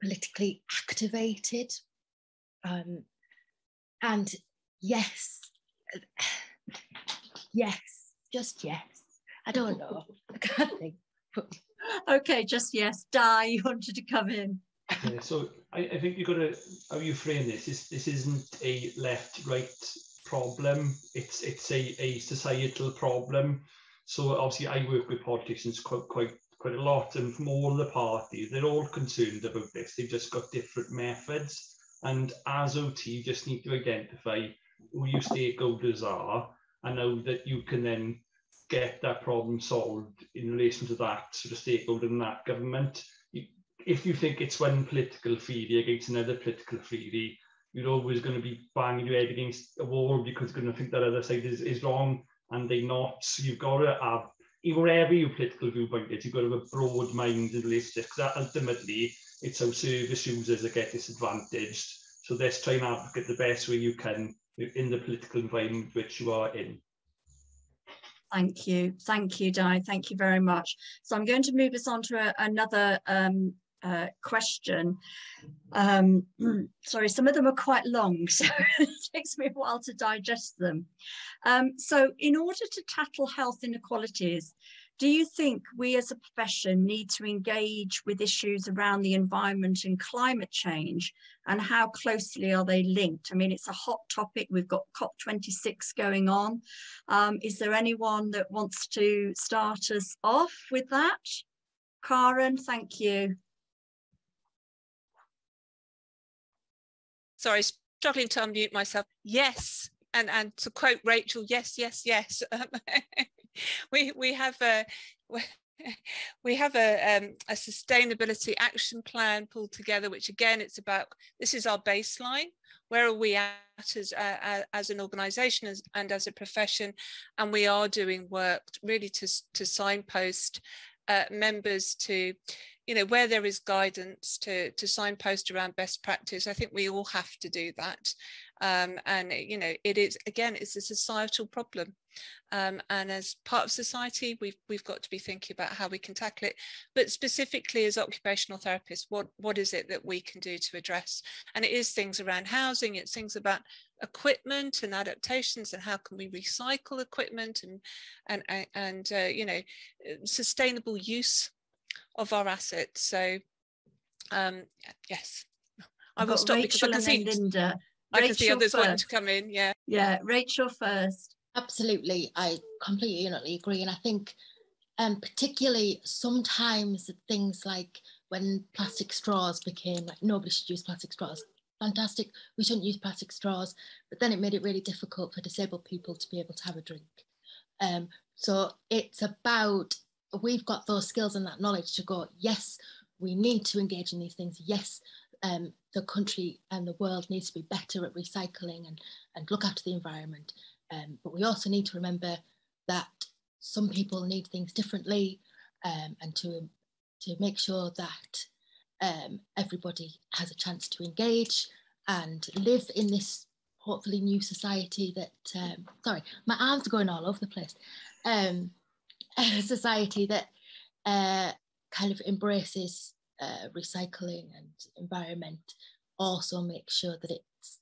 politically activated. And yes, just yes. I don't know. I can't think. Okay, just yes. Di, you wanted to come in. Yeah, so I think you've got to, how you frame this isn't a left-right problem. It's a societal problem. So obviously I work with politicians quite a lot, and from all the parties, they're all concerned about this. They've just got different methods, and as OT, you just need to identify who your stakeholders are and how that you can then get that problem solved in relation to that sort of stakeholder and that government. If you think it's one political theory against another political theory, you're always going to be banging your head against a wall, because you're going to think that other side is wrong, and they're not. So you've got to have, wherever your political viewpoint is, you've got to have a broad mind in relation to this, because ultimately it's how service users that get disadvantaged. So let's try and advocate the best way you can in the political environment which you are in. Thank you, Di. Thank you very much. So I'm going to move us on to another question. Sorry, some of them are quite long, so it takes me a while to digest them. So in order to tackle health inequalities, do you think we as a profession need to engage with issues around the environment and climate change, and how closely are they linked? I mean, it's a hot topic. We've got COP26 going on. Is there anyone that wants to start us off with that? Karen, thank you. Sorry, struggling to unmute myself. Yes, and to quote Rachel, yes. We have a sustainability action plan pulled together, which again, it's about, this is our baseline. Where are we at as an organisation and as a profession? And we are doing work really to signpost members to, where there is guidance to signpost around best practice. I think we all have to do that. And, it is, again, it's a societal problem. And as part of society, we've got to be thinking about how we can tackle it. But specifically as occupational therapists, what is it that we can do to address? And it is things around housing, it's things about equipment and adaptations, and how can we recycle equipment and sustainable use our assets. So yes, I will stop because Rachel and then Linda. I can see others first. wanting to come in. Yeah, Rachel first. Absolutely, I completely agree, and I think particularly sometimes things like when plastic straws became like nobody should use plastic straws, fantastic, we shouldn't use plastic straws, but then it made it really difficult for disabled people to be able to have a drink. So it's about, we've got those skills and that knowledge to go, yes, we need to engage in these things, yes, the country and the world needs to be better at recycling and look after the environment, but we also need to remember that some people need things differently, and to make sure that everybody has a chance to engage and live in this hopefully new society that, sorry, my arms are going all over the place, a society that kind of embraces recycling and environment, also make sure that it's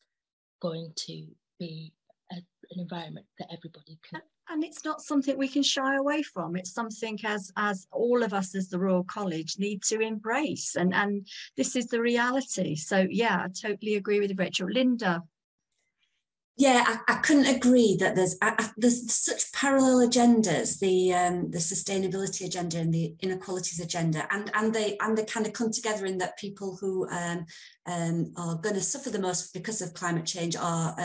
going to be an environment that everybody can. And it's not something we can shy away from. It's something as all of us as the Royal College need to embrace. And this is the reality. So yeah, I totally agree with Rachel. Linda. Yeah, I couldn't agree that there's such parallel agendas, the sustainability agenda and the inequalities agenda, and they kind of come together in that people who are going to suffer the most because of climate change are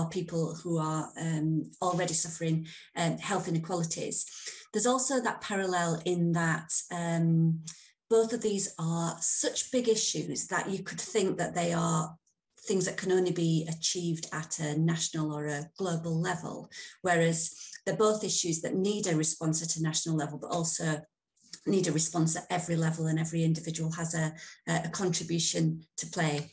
people who are already suffering health inequalities. There's also that parallel in that both of these are such big issues that you could think that they are things that can only be achieved at a national or a global level, whereas they're both issues that need a response at a national level, but also need a response at every level, and every individual has a contribution to play.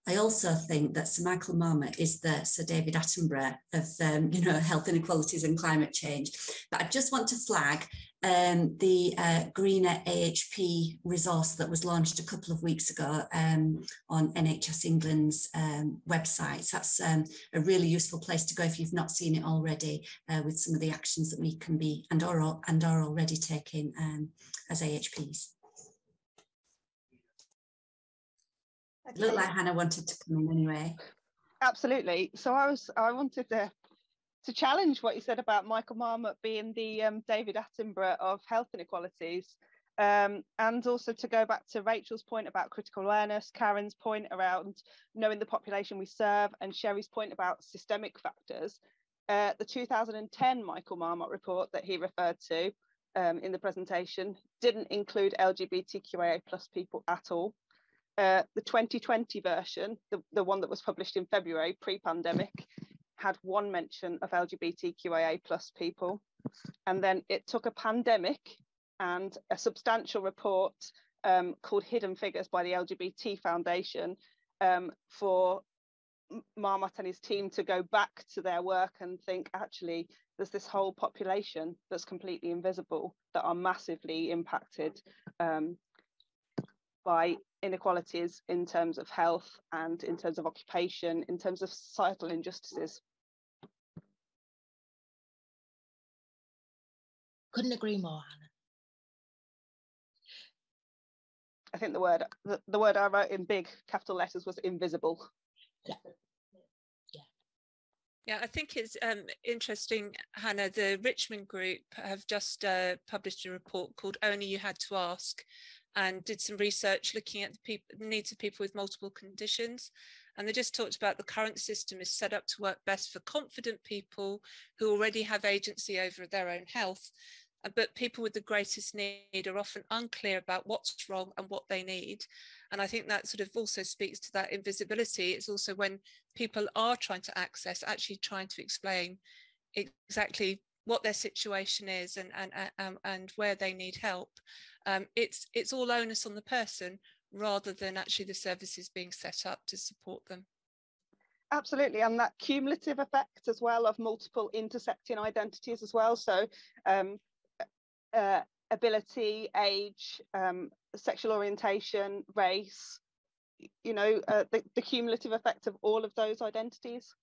I also think that Sir Michael Marmot is the Sir David Attenborough of health inequalities and climate change. But I just want to flag the Greener AHP resource that was launched a couple of weeks ago on NHS England's website. So that's a really useful place to go if you've not seen it already, with some of the actions that we can be and are already taking as AHPs. It looked like Hannah wanted to come in anyway. Absolutely. So I wanted to challenge what you said about Michael Marmot being the David Attenborough of health inequalities, and also to go back to Rachel's point about critical awareness, Karen's point around knowing the population we serve, and Sherry's point about systemic factors. The 2010 Michael Marmot report that he referred to in the presentation didn't include LGBTQIA+ people at all. The 2020 version, the one that was published in February, pre-pandemic, had one mention of LGBTQIA+ people. And then it took a pandemic and a substantial report called Hidden Figures by the LGBT Foundation for Marmot and his team to go back to their work and think, actually, there's this whole population that's completely invisible that are massively impacted by inequalities in terms of health and in terms of occupation, in terms of societal injustices. Couldn't agree more, Hannah. I think the word I wrote in big capital letters was invisible. Yeah, I think it's interesting, Hannah. The Richmond group have just published a report called Only You Had to Ask, and did some research looking at the needs of people with multiple conditions. And they just talked about the current system is set up to work best for confident people who already have agency over their own health. But people with the greatest need are often unclear about what's wrong and what they need. And I think that sort of also speaks to that invisibility. It's also when people are trying to access, actually trying to explain exactly what their situation is and where they need help. It's all onus on the person rather than actually the services being set up to support them. Absolutely, and that cumulative effect as well of multiple intersecting identities as well. So ability, age, sexual orientation, race, the cumulative effect of all of those identities.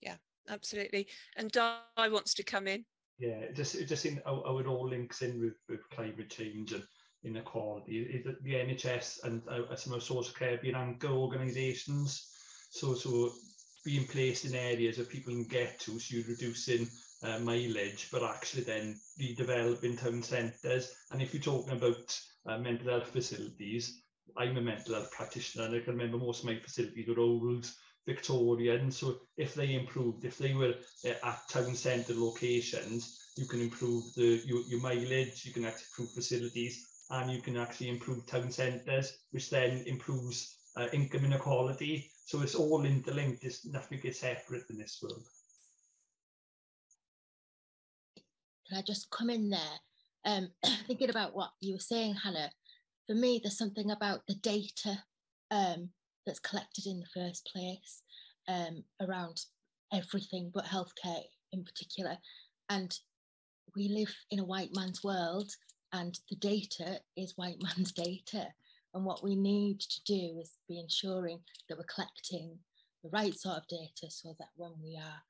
Yeah, absolutely. And Di wants to come in. Yeah, just in how it all links in with climate change, and inequality is that the NHS and some of social care being anchor organisations, so being placed in areas where people can get to, so you're reducing mileage, but actually then redeveloping town centres. And if you're talking about mental health facilities, I'm a mental health practitioner, and I can remember most of my facilities were old Victorian. So if they improved, if they were at town centre locations, you can improve your mileage, you can actually improve facilities, and you can actually improve town centres, which then improves income inequality. So it's all interlinked. There's nothing is separate in this world. Can I just come in there? Thinking about what you were saying, Hannah, for me, there's something about the data that's collected in the first place around everything but healthcare in particular. And we live in a white man's world, and the data is white man's data. And what we need to do is be ensuring that we're collecting the right sort of data, so that when we are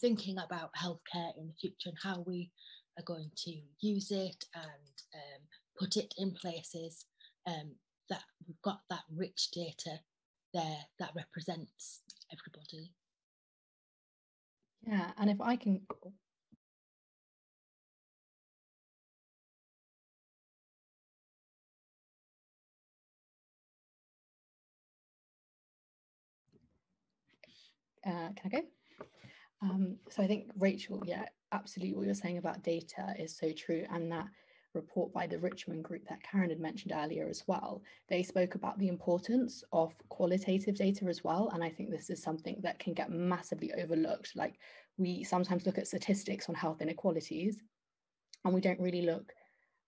thinking about healthcare in the future and how we are going to use it and put it in places, that we've got that rich data there that represents everybody. Yeah, and if I can... can I go? So I think, Rachel, yeah, absolutely what you're saying about data is so true. And that report by the Richmond group that Karen had mentioned earlier as well, they spoke about the importance of qualitative data as well. And I think this is something that can get massively overlooked. Like, we sometimes look at statistics on health inequalities, and we don't really look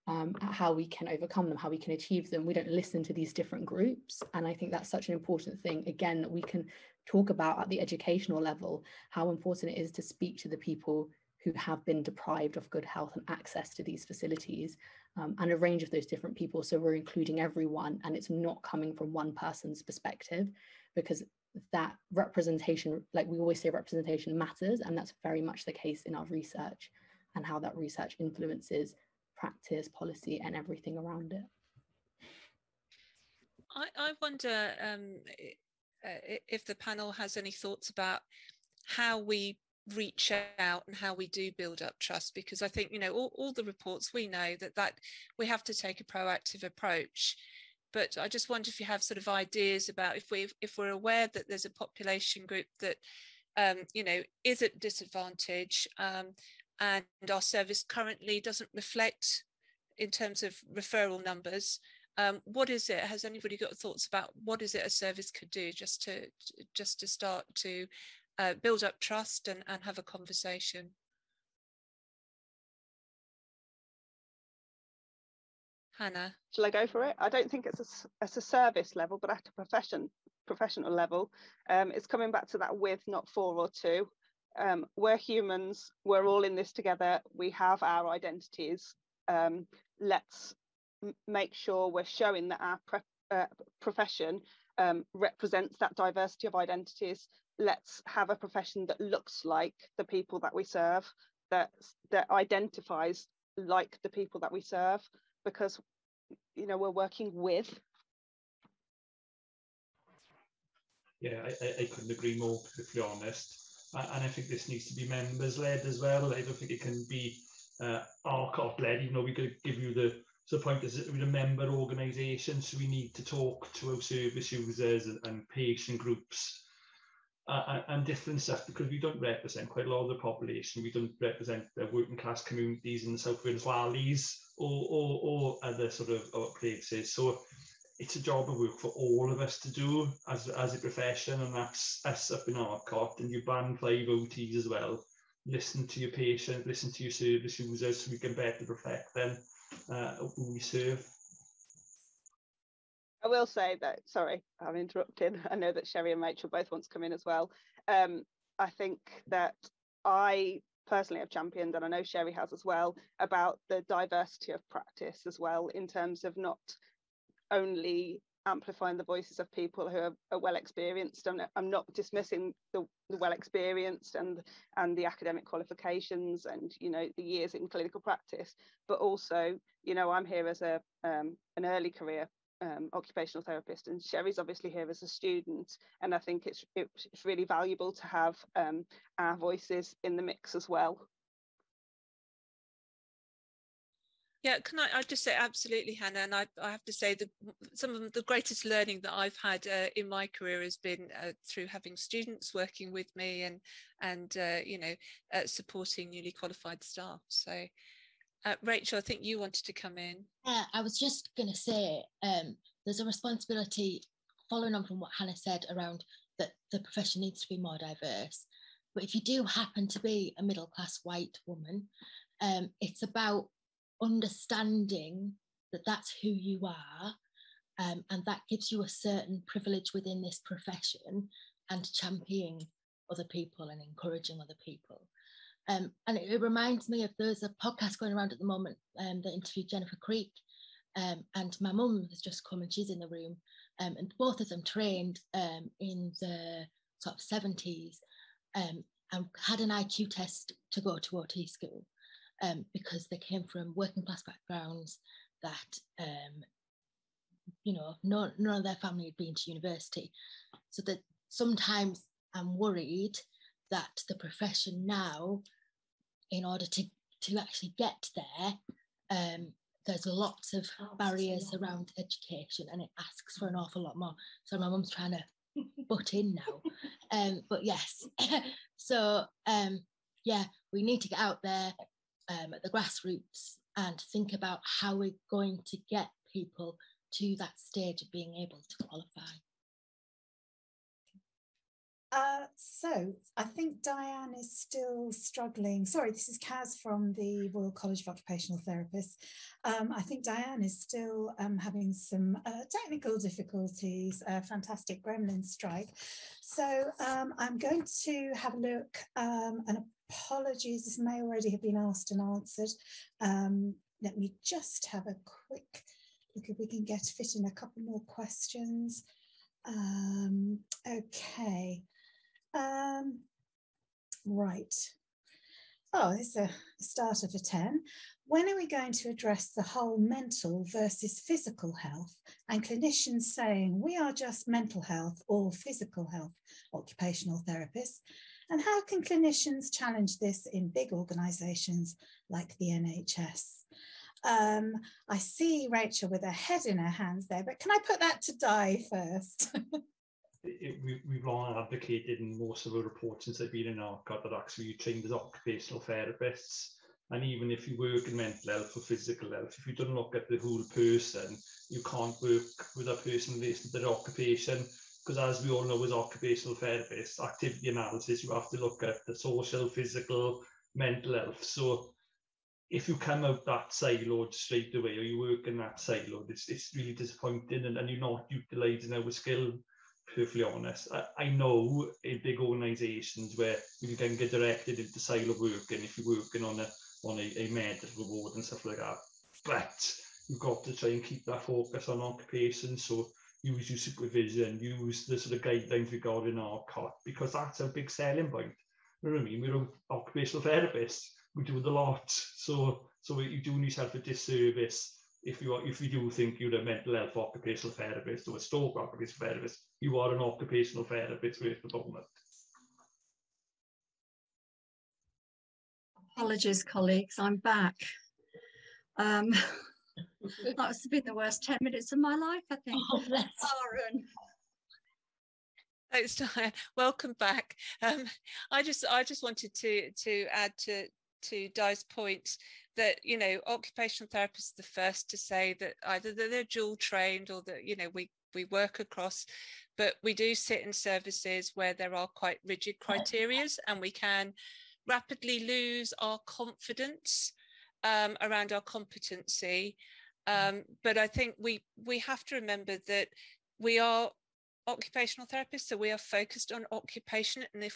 at how we can overcome them, how we can achieve them. We don't listen to these different groups. And I think that's such an important thing, again, that we can talk about at the educational level, how important it is to speak to the people who have been deprived of good health and access to these facilities, and a range of those different people. So we're including everyone, and it's not coming from one person's perspective, because that representation, like we always say, representation matters. And that's very much the case in our research, and how that research influences practice, policy, and everything around it. I wonder if the panel has any thoughts about how we reach out and how we do build up trust, because I think, you know, all the reports, we know that we have to take a proactive approach. But I just wonder if you have sort of ideas about if we're aware that there's a population group that you know, is at disadvantage, and our service currently doesn't reflect in terms of referral numbers. What is it? Has anybody got thoughts about what is it a service could do just to start to build up trust and have a conversation? Hannah? Shall I go for it? I don't think it's a service level, but at a professional level, it's coming back to that with, not for or to. We're humans, we're all in this together, we have our identities. Let's make sure we're showing that our profession represents that diversity of identities. Let's have a profession that looks like the people that we serve, that identifies like the people that we serve, because, you know, we're working with. Yeah, I couldn't agree more, to be honest. And I think this needs to be members-led as well. I don't think it can be RCOP-led, even though we could give you the point is that we're a member organisation, so we need to talk to our service users and patient groups and different stuff, because we don't represent quite a lot of the population. We don't represent the working class communities in the South Wales Valleys or other sort of places. So it's a job of work for all of us to do as a profession, and that's us up in RCOP, and you band 5 OTs as well. Listen to your patient, listen to your service users, so we can better reflect them who we serve. I will say that, sorry, I'm interrupting. I know that Sherry and Rachel both want to come in as well. I think that I personally have championed, and I know Sherry has as well, about the diversity of practice as well, in terms of not only amplifying the voices of people who are well experienced. I'm not dismissing the well experienced and the academic qualifications and, you know, the years in clinical practice, but also, you know, I'm here as an early career occupational therapist, and Sherry's obviously here as a student, and I think it's really valuable to have our voices in the mix as well. Yeah, can I just say absolutely, Hannah, and I have to say that some of the greatest learning that I've had in my career has been through having students working with me and you know, supporting newly qualified staff. So Rachel, I think you wanted to come in. I was just going to say there's a responsibility, following on from what Hannah said around that the profession needs to be more diverse. But if you do happen to be a middle-class white woman, it's about understanding that that's who you are, and that gives you a certain privilege within this profession, and championing other people and encouraging other people. And it reminds me of, there's a podcast going around at the moment that interviewed Jennifer Creek, and my mum has just come and she's in the room, and both of them trained in the sort of 70s and had an IQ test to go to OT school because they came from working class backgrounds that, you know, none of their family had been to university. So that sometimes I'm worried that the profession now, in order to actually get there, there's lots of barriers around education, and it asks for an awful lot more. So my mum's trying to butt in now. But yes, so yeah, we need to get out there at the grassroots and think about how we're going to get people to that stage of being able to qualify. So I think Diane is still struggling. Sorry, this is Kaz from the Royal College of Occupational Therapists. I think Diane is still having some technical difficulties, fantastic gremlin strike. So I'm going to have a look, and apologies, this may already have been asked and answered. Let me just have a quick look if we can fit in a couple more questions. Okay. Right. Oh, it's a starter for 10. When are we going to address the whole mental versus physical health, and clinicians saying we are just mental health or physical health occupational therapists? And how can clinicians challenge this in big organisations like the NHS? I see Rachel with her head in her hands there, but can I put that to Di first? We've long advocated in most of our reports since I've been in ARCOT that actually you trained as occupational therapists, and even if you work in mental health or physical health, if you don't look at the whole person, you can't work with a person based on their occupation, because as we all know as occupational therapists, activity analysis, you have to look at the social, physical, mental health. So if you come out that siloed straight away, or you work in that siloed, it's really disappointing, and you're not utilising our skill. Perfectly honest, I know in big organisations where you can get directed into silo working if you're working on a medical ward and stuff like that, but you've got to try and keep that focus on occupation. So use your supervision, use the sort of guidelines we got in ARCOT, because that's a big selling point. You know what I mean? We're occupational therapists, we do the lot, so you're doing yourself a disservice if you do think you're a mental health occupational therapist or a stroke occupational therapist. You are an occupational therapist with the moment. Apologies, colleagues, I'm back. That's been the worst 10 minutes of my life, I think. Oh, bless. Aaron. Thanks, Diane. Welcome back. I just wanted to add to Di's point that, you know, occupational therapists are the first to say that either that they're dual trained or that, you know, we work across, but we do sit in services where there are quite rigid criteria, and we can rapidly lose our confidence around our competency. But I think we have to remember that we are occupational therapists, so we are focused on occupation, and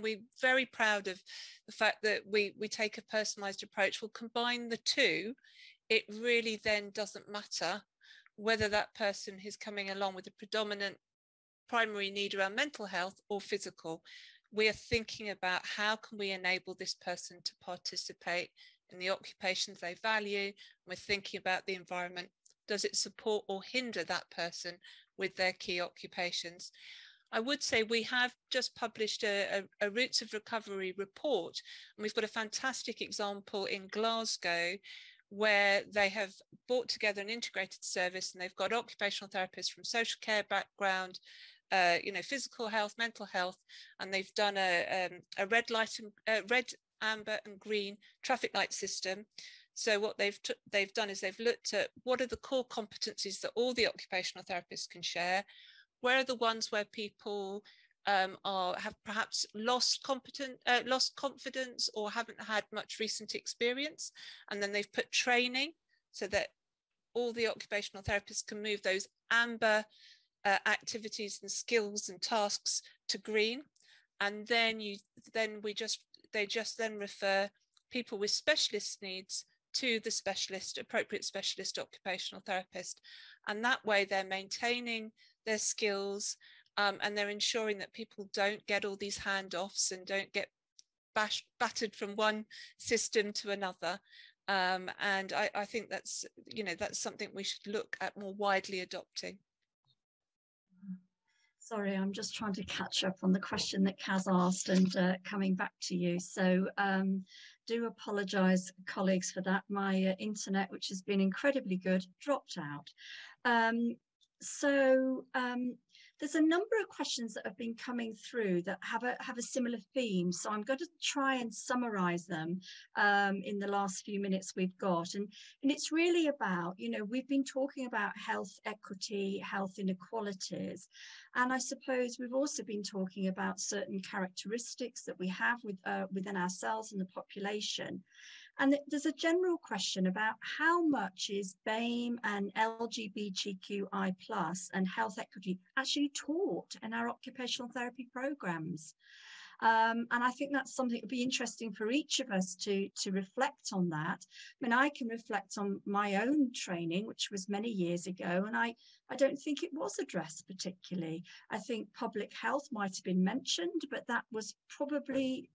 we're very proud of the fact that we take a personalized approach. We'll combine the two. It really then doesn't matter whether that person is coming along with a predominant primary need around mental health or physical. We are thinking about how can we enable this person to participate in the occupations they value. We're thinking about the environment. Does it support or hinder that person with their key occupations? I would say we have just published a Roots of Recovery report, and we've got a fantastic example in Glasgow where they have brought together an integrated service, and they've got occupational therapists from social care background, physical health, mental health, and they've done a red light and red, amber and green traffic light system. So what they've done is they've looked at what are the core competencies that all the occupational therapists can share. Where are the ones where people have perhaps lost confidence or haven't had much recent experience? And then they've put training so that all the occupational therapists can move those amber activities and skills and tasks to green. And then they just refer people with specialist needs to the appropriate specialist occupational therapist. And that way they're maintaining their skills, and they're ensuring that people don't get all these handoffs and don't get battered from one system to another. And I think that's something we should look at more widely adopting. Sorry, I'm just trying to catch up on the question that Kaz asked and coming back to you. So do apologise, colleagues, for that. My internet, which has been incredibly good, dropped out. There's a number of questions that have been coming through that have a similar theme. So I'm going to try and summarise them in the last few minutes we've got. And it's really about, we've been talking about health equity, health inequalities. And I suppose we've also been talking about certain characteristics that we have within ourselves and the population. And there's a general question about how much is BAME and LGBTQI+ and health equity actually taught in our occupational therapy programs. And I think that's something that would be interesting for each of us to reflect on that. I mean, I can reflect on my own training, which was many years ago, and I don't think it was addressed particularly. I think public health might have been mentioned, but that was probably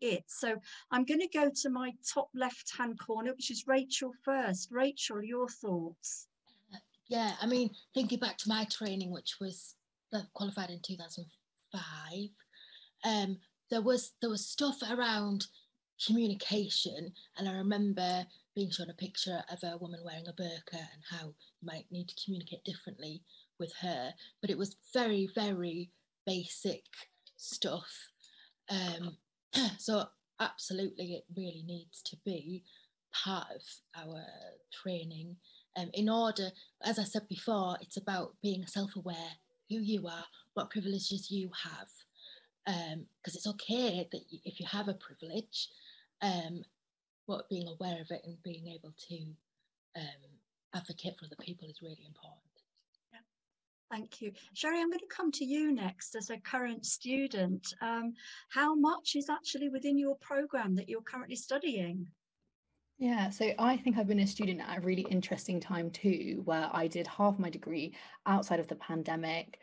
it. So I'm going to go to my top left-hand corner, which is Rachel first. Rachel, your thoughts? Yeah, I mean, thinking back to my training, which was qualified in 2005, there was stuff around communication, and I remember being shown a picture of a woman wearing a burqa and how you might need to communicate differently with her, but it was very, very basic stuff. So absolutely, it really needs to be part of our training. In order, as I said before, it's about being self-aware, who you are, what privileges you have. Because it's okay that if you have a privilege, but being aware of it and being able to advocate for other people is really important. Yeah. Thank you. Sherry, I'm going to come to you next as a current student. How much is actually within your programme that you're currently studying? Yeah, so I think I've been a student at a really interesting time too, where I did half my degree outside of the pandemic,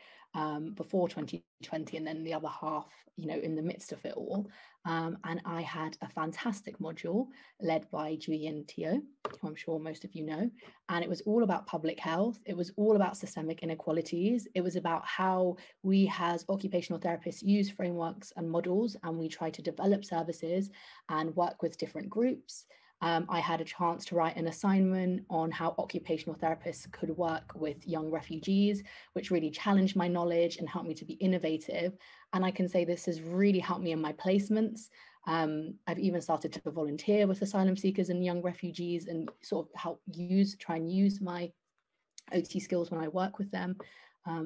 before 2020, and then the other half, in the midst of it all. And I had a fantastic module led by Julian Teo, who I'm sure most of you know. And it was all about public health. It was all about systemic inequalities. It was about how we as occupational therapists use frameworks and models, and we try to develop services and work with different groups. I had a chance to write an assignment on how occupational therapists could work with young refugees, which really challenged my knowledge and helped me to be innovative. And I can say this has really helped me in my placements. I've even started to volunteer with asylum seekers and young refugees and sort of try and use my OT skills when I work with them.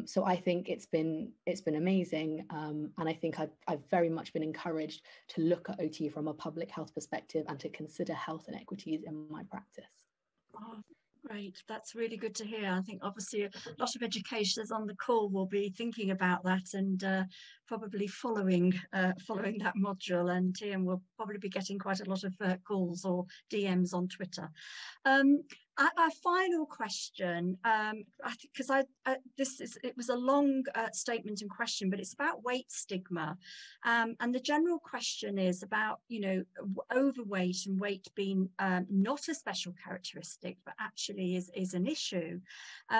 So I think it's been amazing, and I think I've very much been encouraged to look at OT from a public health perspective and to consider health inequities in my practice. Oh, great, that's really good to hear. I think obviously a lot of educators on the call will be thinking about that and probably following that module, and will probably be getting quite a lot of calls or DMs on Twitter. Our final question, because it was a long statement and question, but it's about weight stigma, and the general question is about, you know, overweight and weight being not a special characteristic, but actually is an issue.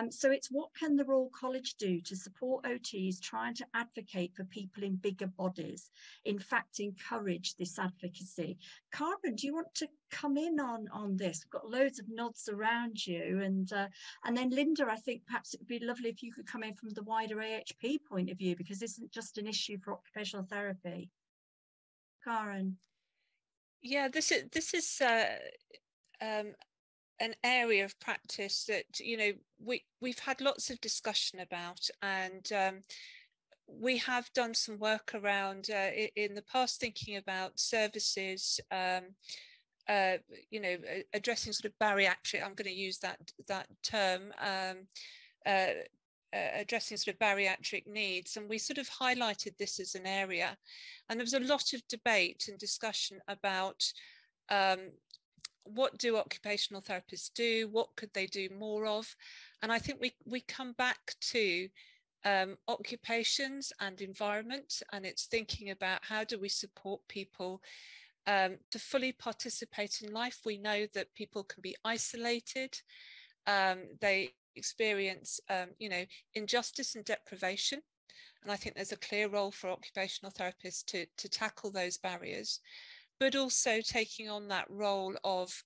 So it's what can the Royal College do to support OTs trying to advocate for people in bigger bodies, in fact encourage this advocacy. Karen, do you want to come in on this? We've got loads of nods around you, and then Linda, I think perhaps it would be lovely if you could come in from the wider AHP point of view, because this isn't just an issue for occupational therapy. Karen. Yeah, this is an area of practice that, you know, we've had lots of discussion about, and we have done some work around in the past, thinking about services, you know, addressing sort of bariatric, I'm going to use that term, addressing sort of bariatric needs, and we sort of highlighted this as an area, and there was a lot of debate and discussion about what do occupational therapists do, what could they do more of, and I think we come back to occupations and environment, and it's thinking about how do we support people to fully participate in life. We know that people can be isolated, they experience you know, injustice and deprivation, and I think there's a clear role for occupational therapists to tackle those barriers, but also taking on that role of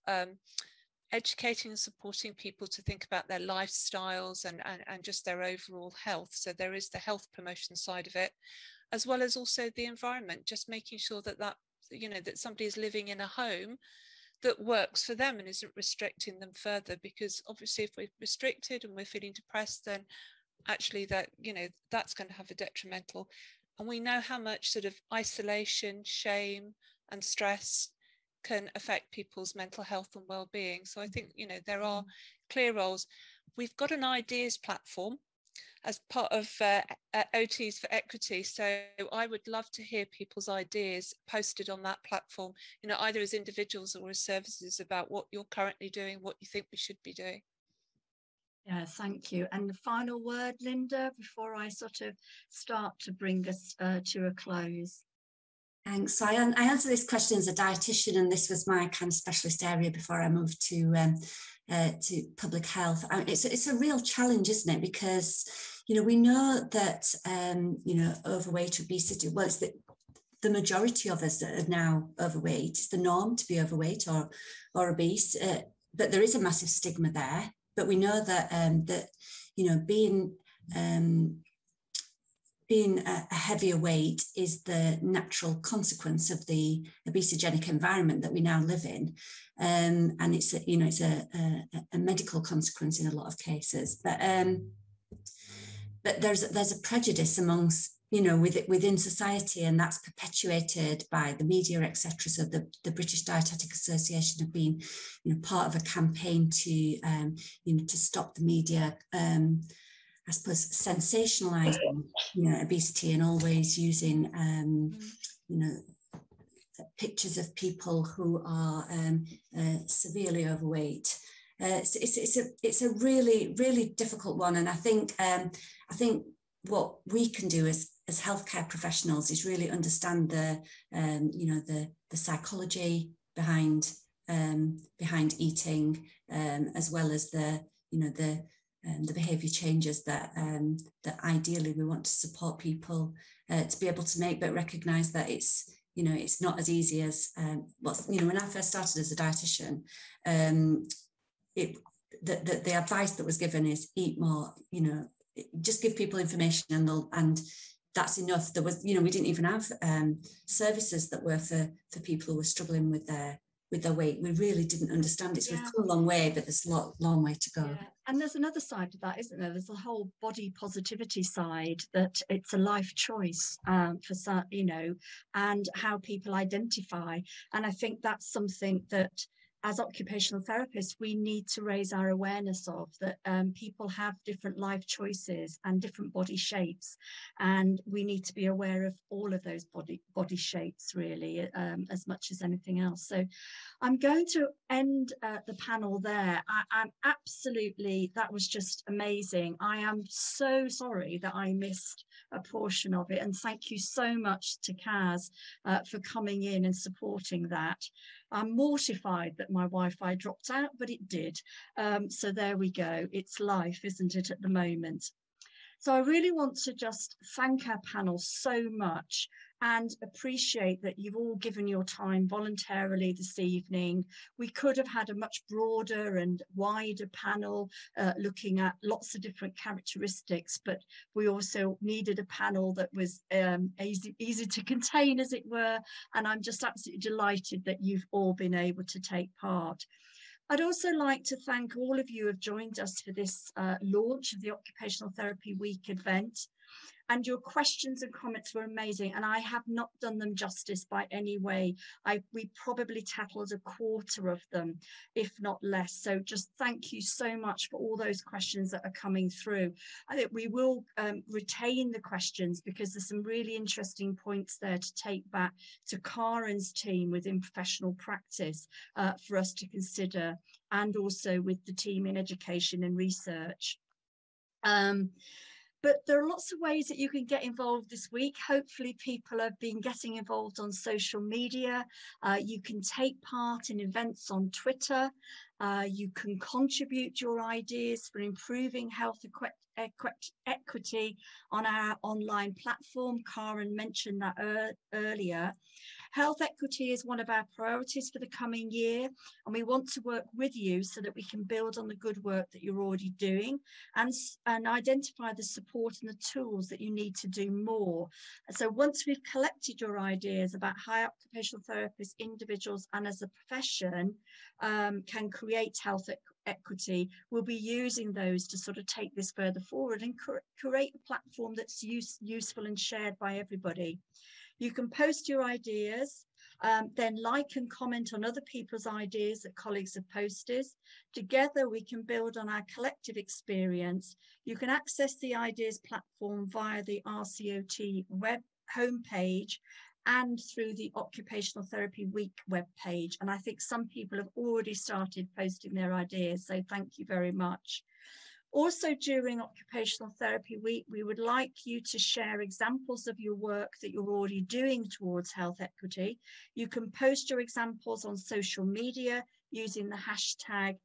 educating and supporting people to think about their lifestyles and just their overall health. So there is the health promotion side of it, as well as also the environment, just making sure that you know, that somebody is living in a home that works for them and isn't restricting them further, because obviously if we're restricted and we're feeling depressed, then actually that, you know, that's going to have a detrimental, and we know how much sort of isolation, shame and stress can affect people's mental health and well-being. So I think, you know, there are clear roles. We've got an ideas platform as part of OTs for Equity, so I would love to hear people's ideas posted on that platform, you know, either as individuals or as services, about what you're currently doing, what you think we should be doing. Yeah, thank you. And the final word, Linda, before I sort of start to bring us to a close. Thanks. So I answer this question as a dietitian, and this was my kind of specialist area before I moved to public health. It's a real challenge, isn't it? Because, you know, we know that you know, overweight, obesity, well, it's the majority of us that are now overweight. It's the norm to be overweight or obese, but there is a massive stigma there. But we know that that, you know, being a heavier weight is the natural consequence of the obesogenic environment that we now live in, and it's you know, it's a medical consequence in a lot of cases. But there's a prejudice amongst, you know, within society, and that's perpetuated by the media, etc. So the British Dietetic Association have been, you know, part of a campaign to you know, to stop the media I suppose sensationalizing, you know, obesity, and always using you know, pictures of people who are severely overweight. It's a really difficult one, and I think what we can do as healthcare professionals is really understand the you know, the psychology behind eating, as well as the, you know, the behaviour changes that that ideally we want to support people to be able to make, but recognise that it's, you know, it's not as easy as well, you know, when I first started as a dietitian, the advice that was given is eat more, you know, just give people information and that's enough. There was, you know, we didn't even have services that were for people who were struggling with their weight. We really didn't understand it. So we've come a long way, but there's a long way to go. Yeah. And there's another side to that, isn't there? There's a whole body positivity side, that it's a life choice for some, you know, and how people identify. And I think that's something that as occupational therapists, we need to raise our awareness of that people have different life choices and different body shapes, and we need to be aware of all of those body shapes, really, as much as anything else. So I'm going to end the panel there. I'm absolutely, that was just amazing. I am so sorry that I missed a portion of it, and thank you so much to Kaz for coming in and supporting that. I'm mortified that my Wi-Fi dropped out, but it did. So there we go. It's life, isn't it, at the moment? So I really want to just thank our panel so much and appreciate that you've all given your time voluntarily this evening. We could have had a much broader and wider panel looking at lots of different characteristics, but we also needed a panel that was easy to contain, as it were. And I'm just absolutely delighted that you've all been able to take part. I'd also like to thank all of you who have joined us for this launch of the Occupational Therapy Week event. And your questions and comments were amazing, and I have not done them justice by any way. We probably tackled a quarter of them, if not less. So just thank you so much for all those questions that are coming through. I think we will retain the questions, because there's some really interesting points there to take back to Karen's team within professional practice for us to consider, and also with the team in education and research. But there are lots of ways that you can get involved this week. Hopefully people have been getting involved on social media. You can take part in events on Twitter. You can contribute your ideas for improving health equity on our online platform. Karen mentioned that earlier. Health equity is one of our priorities for the coming year, and we want to work with you so that we can build on the good work that you're already doing, and identify the support and the tools that you need to do more. So once we've collected your ideas about how occupational therapists, individuals and as a profession can create health equity, we'll be using those to sort of take this further forward and create a platform that's useful and shared by everybody. You can post your ideas, then like and comment on other people's ideas that colleagues have posted. Together we can build on our collective experience. You can access the ideas platform via the RCOT web homepage and through the Occupational Therapy Week webpage. And I think some people have already started posting their ideas, so thank you very much. Also, during Occupational Therapy Week, we would like you to share examples of your work that you're already doing towards health equity. You can post your examples on social media using the hashtag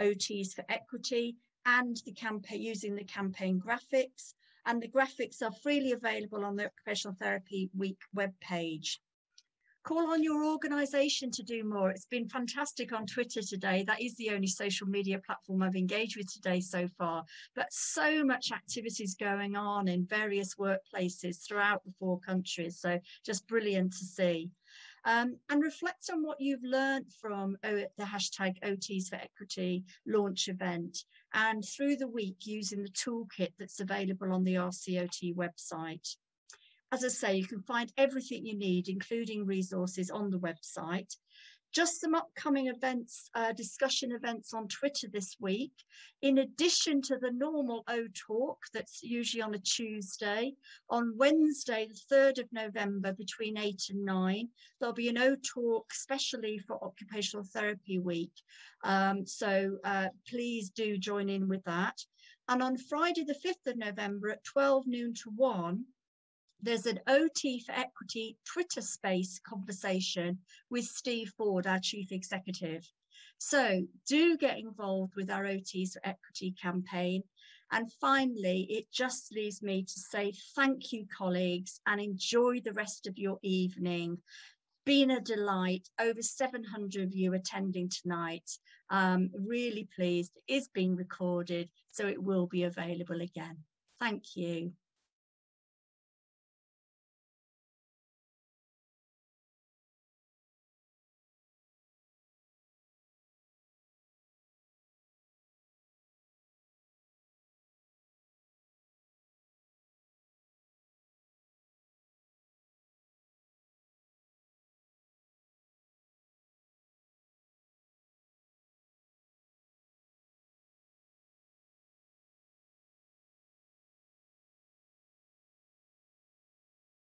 OTs for Equity and the campaign, using the campaign graphics. And the graphics are freely available on the Occupational Therapy Week webpage. Call on your organisation to do more. It's been fantastic on Twitter today. That is the only social media platform I've engaged with today so far, but so much activities going on in various workplaces throughout the 4 countries. So just brilliant to see. And reflect on what you've learned from the hashtag OTs for Equity launch event, and through the week using the toolkit that's available on the RCOT website. As I say, you can find everything you need, including resources, on the website. Just some upcoming events, discussion events on Twitter this week. In addition to the normal O-Talk that's usually on a Tuesday, on Wednesday, the 3rd of November between 8 and 9, there'll be an O-Talk specially for Occupational Therapy Week. So please do join in with that. And on Friday, the 5th of November at 12 noon to 1, there's an OT for Equity Twitter space conversation with Steve Ford, our Chief Executive. So do get involved with our OTs for Equity campaign. And finally, it just leaves me to say thank you, colleagues, and enjoy the rest of your evening. Been a delight. Over 700 of you attending tonight. Really pleased. It is being recorded, so it will be available again. Thank you.